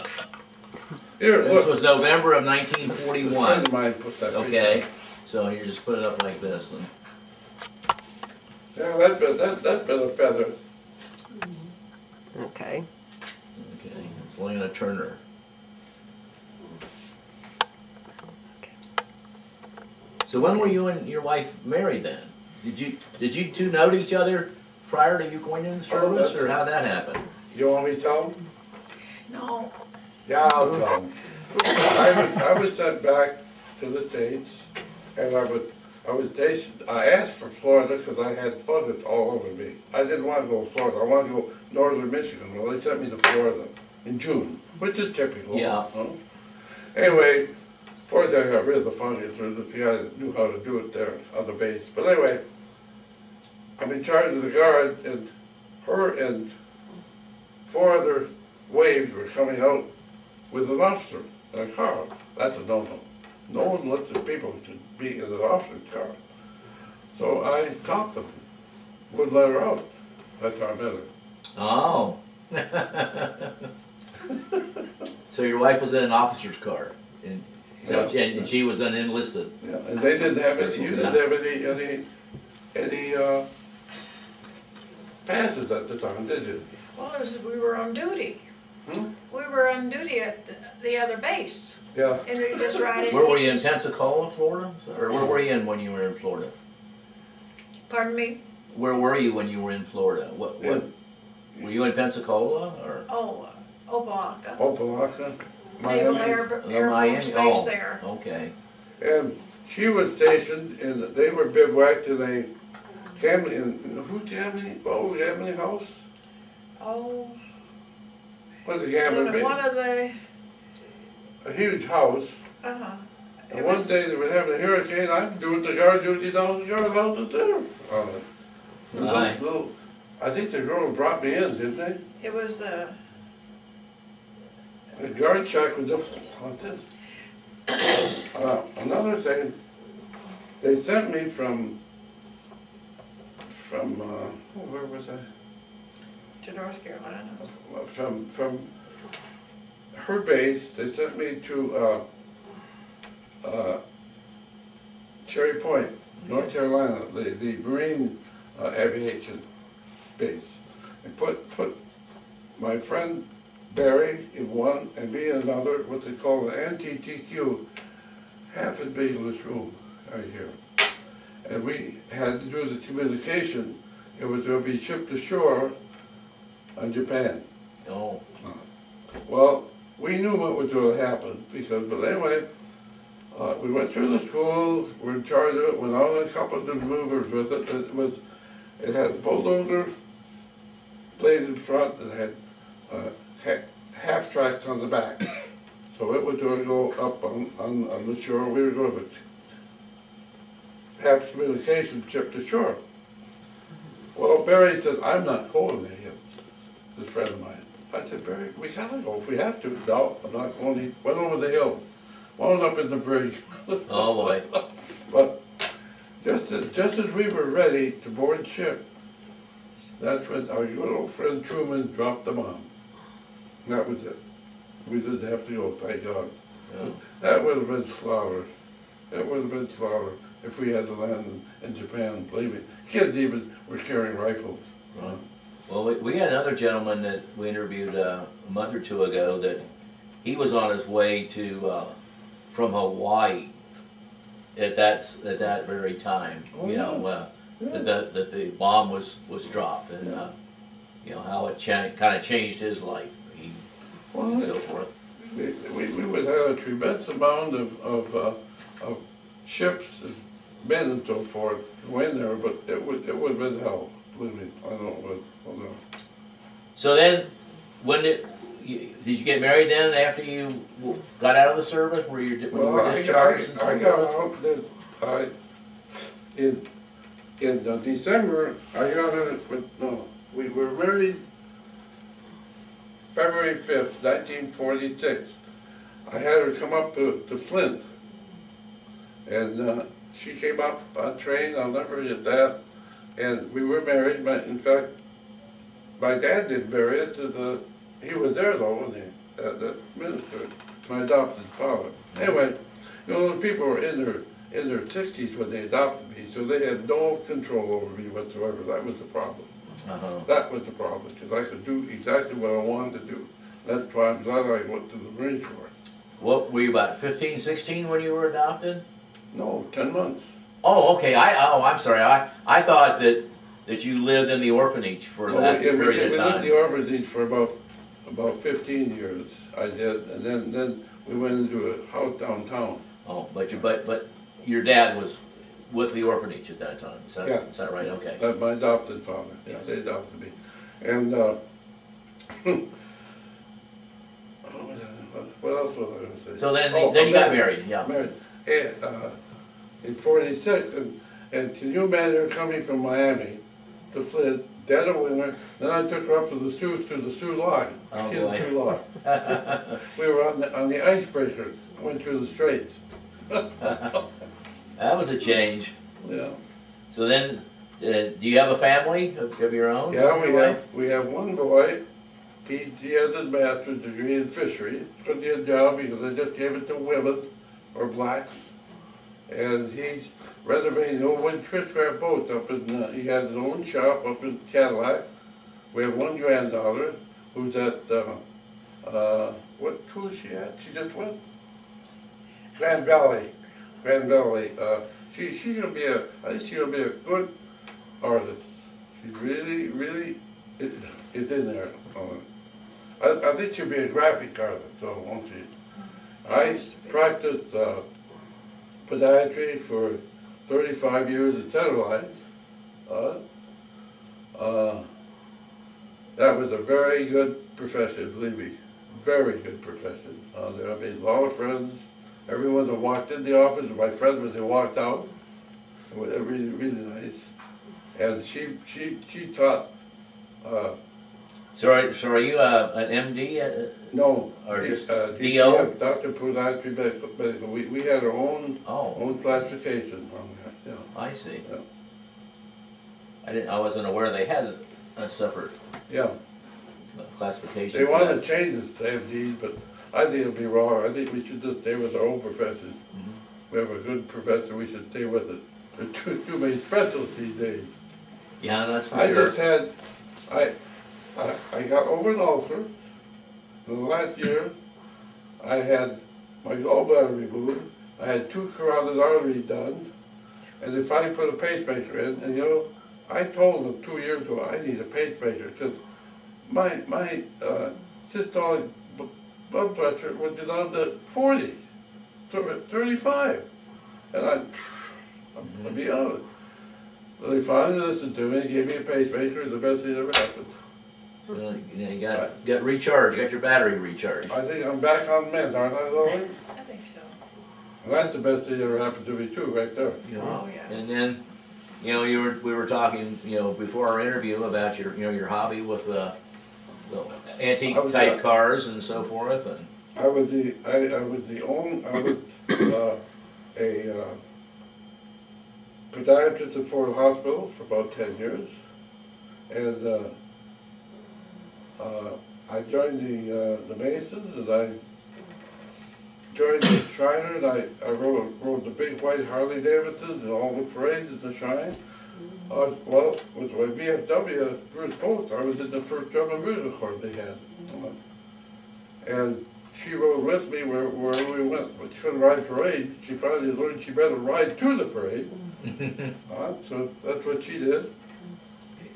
Here, This look. was November of A friend 1941. of mine put that picture Okay, up. so you just put it up like this. And, Yeah, that's been a feather. Okay. okay, it's Lana Turner. So when were you and your wife married then? Did you two know each other prior to you going into the service, or how'd that happen? You want me to tell them? No, Yeah, I'll tell them. I was sent back to the States, and I was stationed. I asked for Florida because I had bullets all over me. I didn't want to go to Florida. I wanted to go northern Michigan. Well, they sent me to Florida in June, which is typical. Yeah. Huh? Anyway, fortunately I got rid of the fungus, or the guy that knew how to do it there on the base. But anyway, I'm in charge of the guard, and her and 4 other waves were coming out with an officer in a car. That's a no-no. No one lets the people to be in an officer's car. So I stopped them, wouldn't let her out. That's how I met her. Oh, So your wife was in an officer's car, and, Yeah. and she was an enlisted. Yeah, and they didn't have any, you didn't have any passes at the time, did you? Well, it was, we were on duty. Hmm? We were on duty at the other base, Yeah. and we just ride in. Where were you, in Pensacola, Florida? Or where were you in when you were in Florida? Pardon me? Where were you when you were in Florida? What were you in Pensacola or? Oh, Opelika. Opelika, Naval Miami. Air Force Miami? Base Oh, there. okay. And she was stationed, and they were bivouacked in a gambling, gambling house? Oh, What's a gambling? one of the, A huge house. uh-huh. And one day they were having a hurricane, I'm doing the guard duty down the guardhouse up there. Aye. I think the girl brought me in, didn't they? It was The guard shack was just like this. Another thing, they sent me from where was I? to North Carolina. From her base, they sent me to Cherry Point, North Carolina, the Marine aviation base. And put my friend Barry in one and me in another, what they call an anti-TQ, half as big as this room right here. And we had to do the communication. It was going to be shipped ashore on Japan. Oh. Well, we knew what was going to happen because, but anyway, we went through the school, we're in charge of it, went on a couple of the movers with it. It had bulldozer blades in front and had half tracks on the back. So it was going to go up on the shore. We were going to have communication shipped ashore. Well, Barry said, I'm not going there, this friend of mine. I said, Barry, we gotta go if we have to. No, I'm not going. He went over the hill, wound up in the brig. Oh boy. But just as we were ready to board ship, that's when our good old friend Truman dropped the bomb. That was it. We didn't have to go, thank God. Yeah. That would have been slaughter. It would have been slaughter if we had to land in Japan, believe me. Kids even were carrying rifles. Right. Well, we had another gentleman that we interviewed a month or two ago that he was on his way to from Hawaii at that very time. Oh, you know, yeah. that the bomb was dropped, and you know how it kind of changed his life, and so forth. We would have a tremendous amount of ships and men and so forth go in there, but it would have been hell. Believe me, I don't know. So then, did you get married then after you got out of the service? Were you discharged? I got out in December. I got out we were married February 5th, 1946. I had her come up to Flint, and she came up on train. I'll never forget that. And we were married. In fact, my dad didn't marry us. He was there though, wasn't he? The minister, my adopted father. Anyway, you know, those people were in their 60s when they adopted me, so they had no control over me whatsoever. That was the problem. That was the problem, because I could do exactly what I wanted to do. That's why I'm glad I went to the Marine Corps. What, were you about 15, 16 when you were adopted? No, 10 months. Oh, okay. I'm sorry. I thought that you lived in the orphanage for that period of time. We lived in the orphanage for about 15 years. I did, and then we went into a house downtown. Oh, but your dad was with the orphanage at that time. Is that right? Okay. That's my adopted father. Yes. They adopted me, and what else was I going to say? So then you got married. Yeah. Married. In 46, and can you imagine her coming from Miami to Flint, dead of winter? Then I took her up to the Sioux line. Oh, See boy. the Sioux line. We were on the icebreaker, went through the straits. That was a change. Yeah. So then, do you have a family of your own? Yeah, we have one boy, he has his master's degree in fisheries. Couldn't get a job because they just gave it to women or blacks. And he's renovating the old wooden Chris-craft boat up in, he has his own shop up in Cadillac. We have one granddaughter who's at, who's she at? She just went? Grand Valley. Grand Valley. She's gonna be I think she's gonna be a good artist. She really is in there. I think she'll be a graphic artist, so won't she? I practiced podiatry for 35 years at Centerline. That was a very good profession, believe me. Very good profession. I made a lot of friends. Everyone that walked in the office, my friends when they walked out, it was really nice. And she taught. So are you an MD? No, Or just DO? Dr. Podiatry Medical. We had our own classification on that. Yeah. I see. Yeah. I wasn't aware they had a separate classification. They want to change it to MDs, but I think it'll be wrong. I think we should just stay with our own profession. Mm-hmm. We have a good professor, we should stay with it. There are too many specialties these days. Yeah, that's for sure. I just had, I got over an ulcer. In the last year, I had my gallbladder removed. I had 2 carotid arteries done. And they finally put a pacemaker in. And you know, I told them 2 years ago I need a pacemaker because my systolic blood pressure would be down to 40, 35. And I'm going to be honest. So they finally listened to me, gave me a pacemaker, the best thing that ever happened. Well, you got recharged, got your battery recharged. I think I'm back on meds, aren't I, Lily? I think so. And that's the best thing that ever happened to me too, right there. You know, Oh, yeah. And then, you know, we were talking, you know, before our interview about your hobby with antique type cars and so forth, and I was a podiatrist at Ford Hospital for about 10 years, and I joined the Masons, and I joined the Shriners. I rode the big white Harley Davidsons and all the parades at the Shrine. Well, with my VFW Bruce Post, I was in the first German musical corps they had. And she rode with me wherever we went, but she couldn't ride parades. She finally learned she better ride to the parade. So that's what she did.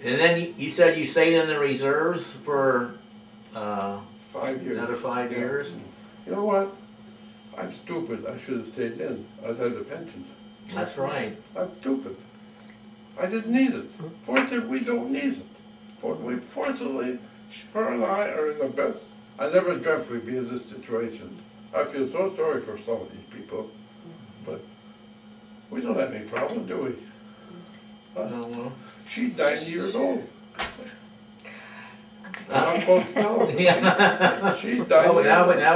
And then you said you stayed in the reserves for 5 years. Another 5 years? You know what? I'm stupid. I should have stayed in. I had the pensions. That's right. I'm stupid. I didn't need it. Fortunately, we don't need it. Fortunately, her and I are in the best. I never dreamt we'd be in this situation. I feel so sorry for some of these people, but we don't have any problem, do we? No. She's 90 years old. I'm supposed to tell her. Yeah. She's 90 now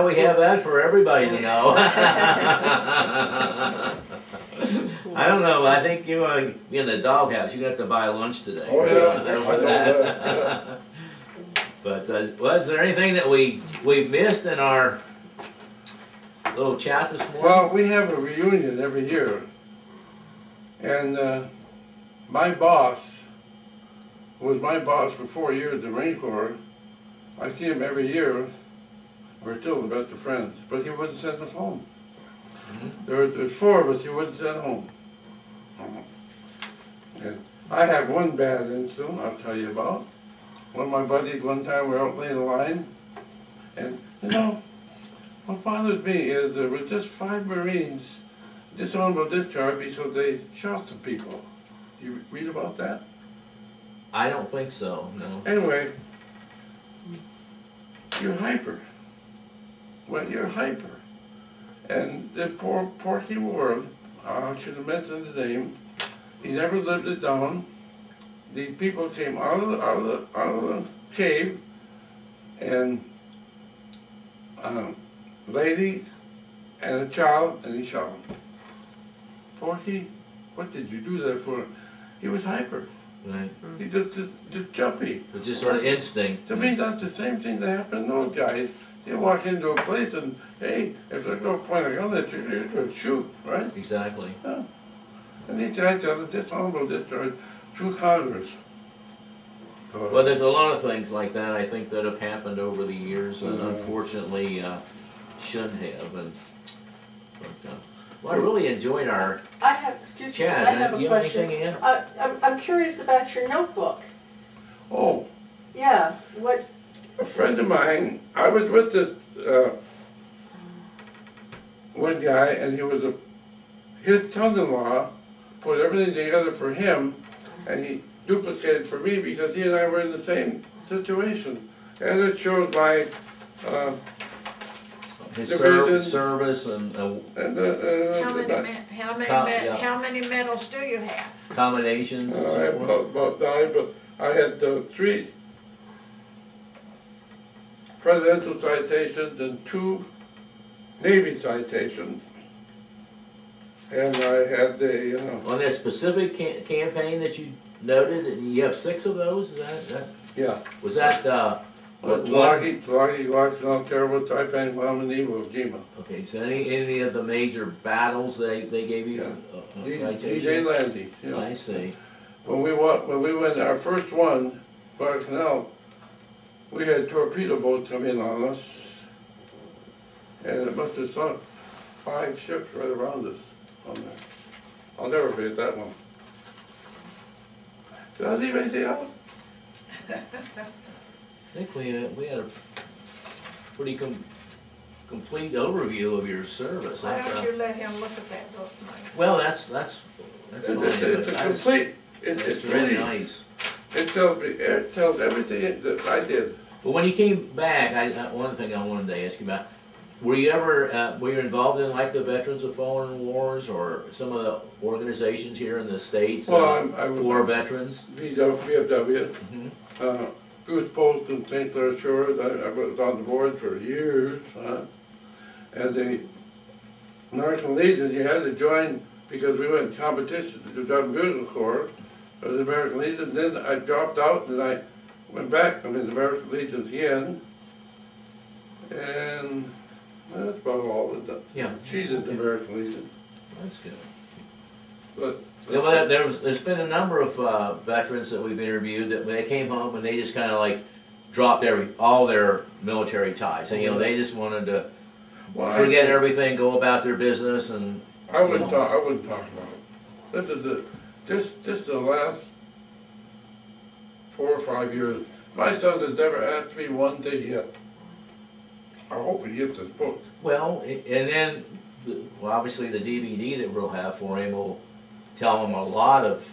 we have that for everybody to know. I don't know. I think you in the doghouse. You got to buy lunch today. Oh yeah, I know that. But was there anything that we missed in our little chat this morning? Well, we have a reunion every year, and my boss, who was my boss for 4 years in the Marine Corps, I see him every year. We're still the best of friends, but he wouldn't send us home. Mm-hmm. There's 4 of us he wouldn't send home. And I have one bad incident I'll tell you about. One of my buddies, one time we were out laying the line, and you know, what bothers me is there were just 5 Marines dishonorable discharge because they shot some people. You read about that? I don't think so, no. Anyway, you're hyper. Well, you're hyper. And the poor Porky Ward, I should have mentioned his name, he never lived it down. These people came out of the cave, and a lady and a child, and he shot him. Porky, what did you do that for? He was hyper. Right. He's just jumpy. It's just sort of instinct. To me, that's the same thing that happened to those guys. They walk into a place and, hey, if they're going to point a gun at you, you're going to shoot, right? Exactly. Yeah. And these guys got a dishonorable discharge through Congress. Well, there's a lot of things like that, I think, that have happened over the years, and unfortunately shouldn't have. Well, I really enjoyed our I have, excuse me, chat. I have Do a you have question. anything, Ann? I'm curious about your notebook. Oh, Yeah, what, a friend of mine, I was with this one guy, and his son-in-law put everything together for him, and he duplicated for me because he and I were in the same situation. And it showed my His division service and How many medals do you have? combinations and I so have forth. about 9, but I had 3 presidential citations and 2 Navy citations. And I had On that specific campaign that you noted, and you have 6 of those, is that yeah. was that, Tlagi, Larson, Terrible, Taipan, Guam, and Iwo Jima. okay, so any of the major battles they gave you a DJ citation? Landy, you know. I see. When we went our first one, Guadalcanal, we had torpedo boats come in on us, and it must have sunk 5 ships right around us on there. I'll never forget that one. Did I leave anything out? I think we had a pretty complete overview of your service. Why don't you let him look at that book, Mike? Well, that's fine. It's a complete, it's really really, nice. it tells everything that I did. But when you came back, one thing I wanted to ask you about, were you involved in like the Veterans of Foreign Wars or some of the organizations here in the States Well, I for veterans? VFW, Mm-hmm. Goose Post and St. Clair Shores, I was on the board for years, and the American Legion, you had to join because we went in competition to the Drum Bugle Corps of the American Legion. Then I dropped out and I went back. I'm in the American Legion again, and that's about all of it. Yeah. She's in the American Legion. That's good. But Yeah, well, there's been a number of veterans that we've interviewed that when they came home and they just kind of like dropped all their military ties. And, they just wanted to forget everything, go about their business, and I wouldn't talk about it. This is the last 4 or 5 years. My son has never asked me one thing yet. I hope he gets this book. well, and then obviously the DVD that we'll have for him will tell him a lot of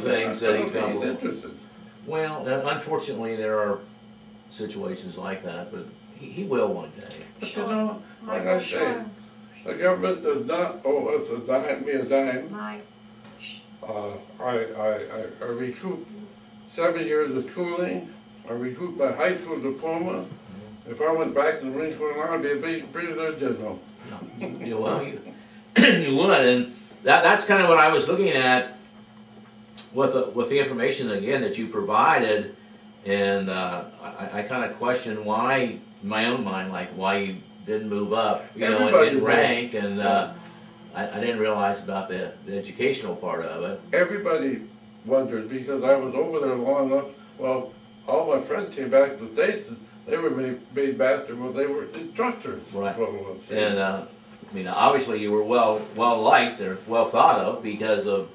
things that he's he's interested. Well, unfortunately, there are situations like that, but he will one day. But like I say, the government does not owe us a dime. Mike. I recouped 7 years of schooling. I recouped my high school diploma. If I went back to the Marine Corps now, I'd be a big prisoner general. Well, you would, and that's kind of what I was looking at with the information again that you provided, and I kind of questioned why, in my own mind, like why you didn't move up, in rank, and I didn't realize about the educational part of it. Everybody wondered because I was over there long enough. Well, all my friends came back to the States and they were made master, well, they were instructors. Right. And obviously you were well liked or well thought of because of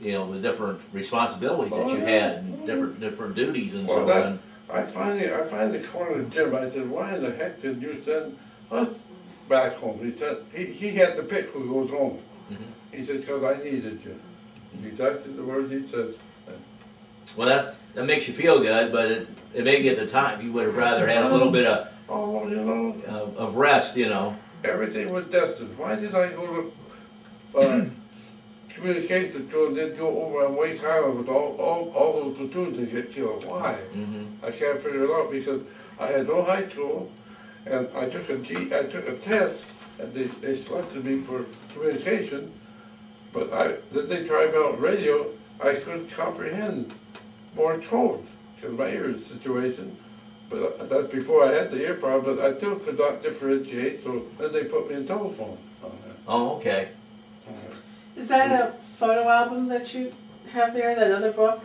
the different responsibilities that you had and different duties and so on. I finally cornered Jim. I said, why in the heck did you send us back home? He said he had to pick who goes home. Mm-hmm. He said, because I needed you. That's the words he said. Well, that makes you feel good, but it maybe at the time you would have rather had a little bit of of rest, Everything was destined. Why did I go to communication to and then go over on Wake Island with all those platoons and get killed? Why? Mm-hmm. I can't figure it out because I had no high school, and I took a test, and they selected me for communication, but then they tried me out radio. I couldn't comprehend Morse code because my ear situation. But that's before I had the ear problem. But I still could not differentiate. So then they put me in telephone on that. Oh, okay. Is that a photo album that you have there, that other book?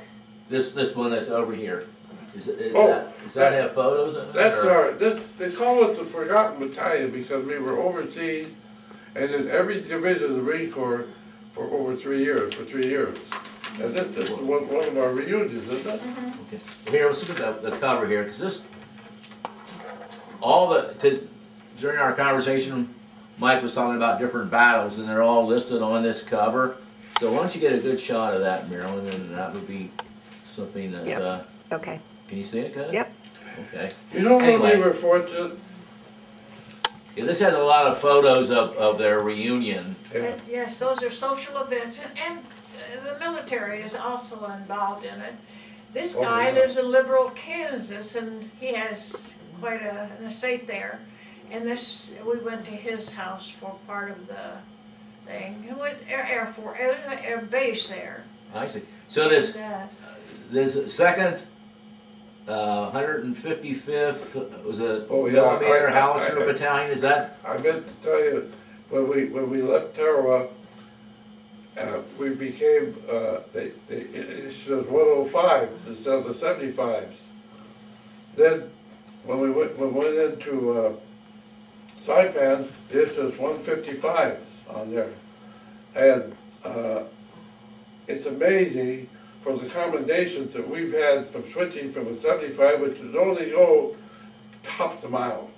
This one that's over here. Does Oh, that have photos in it? That's or- they call us the Forgotten Battalion because we were overseas and in every division of the Marine Corps for over 3 years, And this is one of our reunions, isn't it? Okay. Well, here, let's look at the cover here, because this, during our conversation, Mike was talking about different battles, and they're all listed on this cover. So why don't you get a good shot of that, Marilyn, and that would be something that, Yep. Okay. can you see it, Cuz? Yep. Okay. You know when Anyway. we were fortunate? Yeah, this has a lot of photos of their reunion. Yeah. And yes, those are social events, and the military is also involved in it. This Oh, guy yeah. lives in Liberal, Kansas, and he has quite an estate there. And we went to his house for part of the thing. It went Air Force, Air Base there. I see. So this, And, this second, 155th, was a Oh, yeah, millimeter I- howitzer battalion, is that? I meant to tell you, when we left Tarawa, we became, it was 105 instead of the 75s. Then, when we went into Saipan, there's just 155s on there. And it's amazing for the commendations that we've had from switching from a 75, which is only go tops a mile.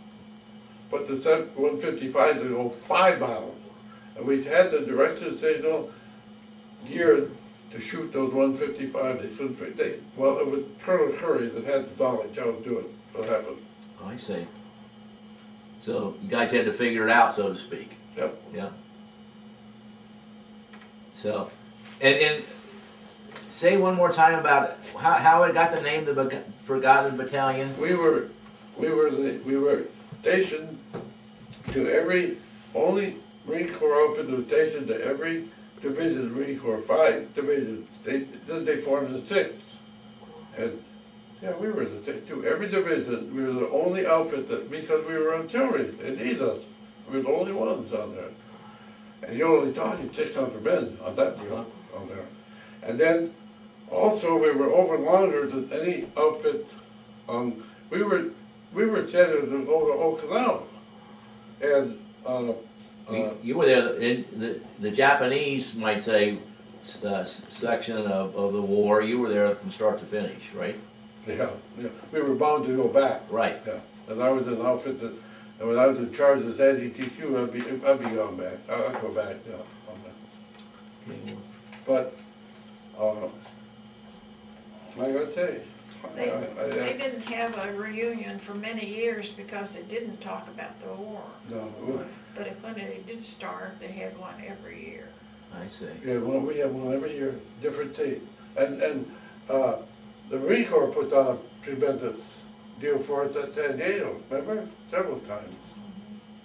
But the 155s will go 5 miles. And we had the direction signal geared to shoot those 155s. They couldn't, well, it was Colonel Curry that had the knowledge how to do it. What happened? Oh, I see. So you guys had to figure it out, so to speak. Yep. Yeah. So, and say one more time about how it got the name the Forgotten Battalion. We were stationed to every, only Marine Corps outfit that was stationed to every division of the Marine Corps, 5 divisions. They formed the 6th. And yeah, we were the 6th too. Every division, we were the only outfit that, because we were artillery, they need us. We were the only ones on there. And you're only talking 600 men on that deal, on there. And then, also, we were over longer than any outfit. We were scheduled to go to Okinawa, and You were there in the Japanese might say section of the war. You were there from start to finish, right? yeah, we were bound to go back. Right. Yeah, and I was in an outfit that, and when I was in charge of this anti-TQ, I'd be going back. I'd go back. Yeah, on that. Okay, But like I say, they didn't have a reunion for many years because they didn't talk about the war. no, But when they did start, they had one every year. I see. yeah, well, we have one every year, different date. And the Marine Corps put on a tremendous deal for us at San Diego, remember? Several times.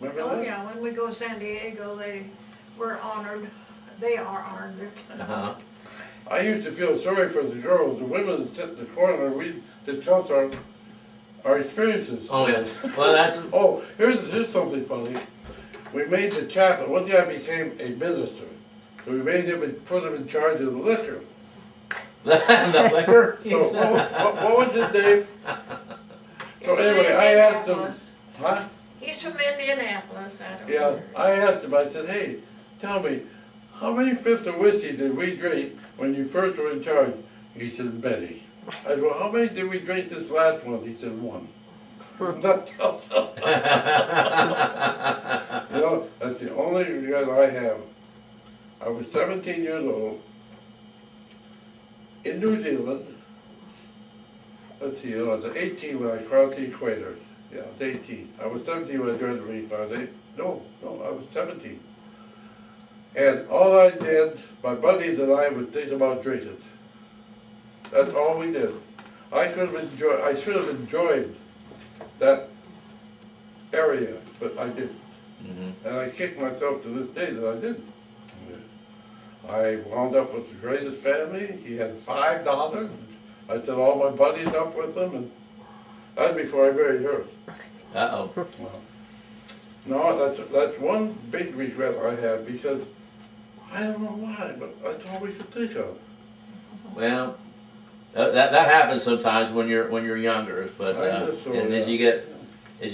Remember that? Oh, yeah, when we go to San Diego, we're honored. They are honored. Uh-huh. I used to feel sorry for the girls. The women that sit in the corner, we discuss our experiences. Oh yeah. Well, that's Oh, here's something funny. We made the chaplain, one guy became a minister. So we made him and put him in charge of the liquor. the liquor. So what was his name? So anyway, I asked him, huh? He's from Indianapolis, I don't Yeah, know. I asked him, I said, hey, tell me, how many fifths of whiskey did we drink when you first were in charge? He said, many. I said, well, how many did we drink this last one? He said, 1. Not tell them. You know, that's the only regret I have. I was 17 years old in New Zealand. Let's see, I was 18 when I crossed the equator. Yeah, I was 18. I was 17 when I joined the Marine Corps. No, I was 17. And all I did, my buddies and I would think about drinking. That's all we did. I should have enjoyed that area, but I didn't. Mm-hmm. And I kick myself to this day that I didn't. I wound up with the greatest family. He had 5 daughters. I set all my buddies up with them, and that's before I married her. Uh-oh. No, that's one big regret I have, because I don't know why, but that's all we could think of. Well, that happens sometimes when you're younger, but I guess so, and yeah. as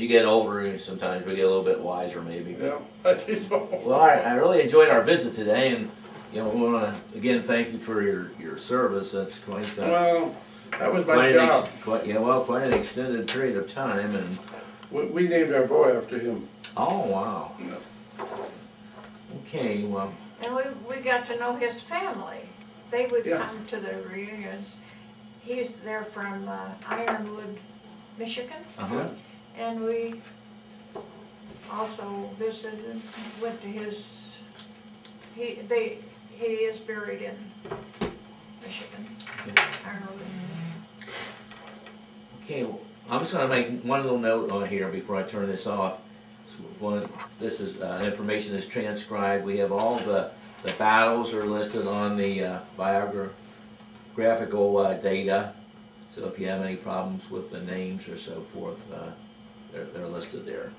you get older, sometimes we get a little bit wiser, maybe. Yeah, I think so. Well, I really enjoyed our visit today, and we want to again thank you for your service. That's quite Well, that was my quite job. quite an extended period of time, and We named our boy after him. oh wow. Yeah. Okay, well, And we got to know his family. They would Yeah. come to the reunions. They're from Ironwood, Michigan, uh-huh. and we also visited, went to his, he is buried in Michigan, Ironwood. Okay, well, I'm just going to make one little note on here before I turn this off. This is information that's transcribed. We have all the battles are listed on the biographical data. So if you have any problems with the names or so forth, they're listed there.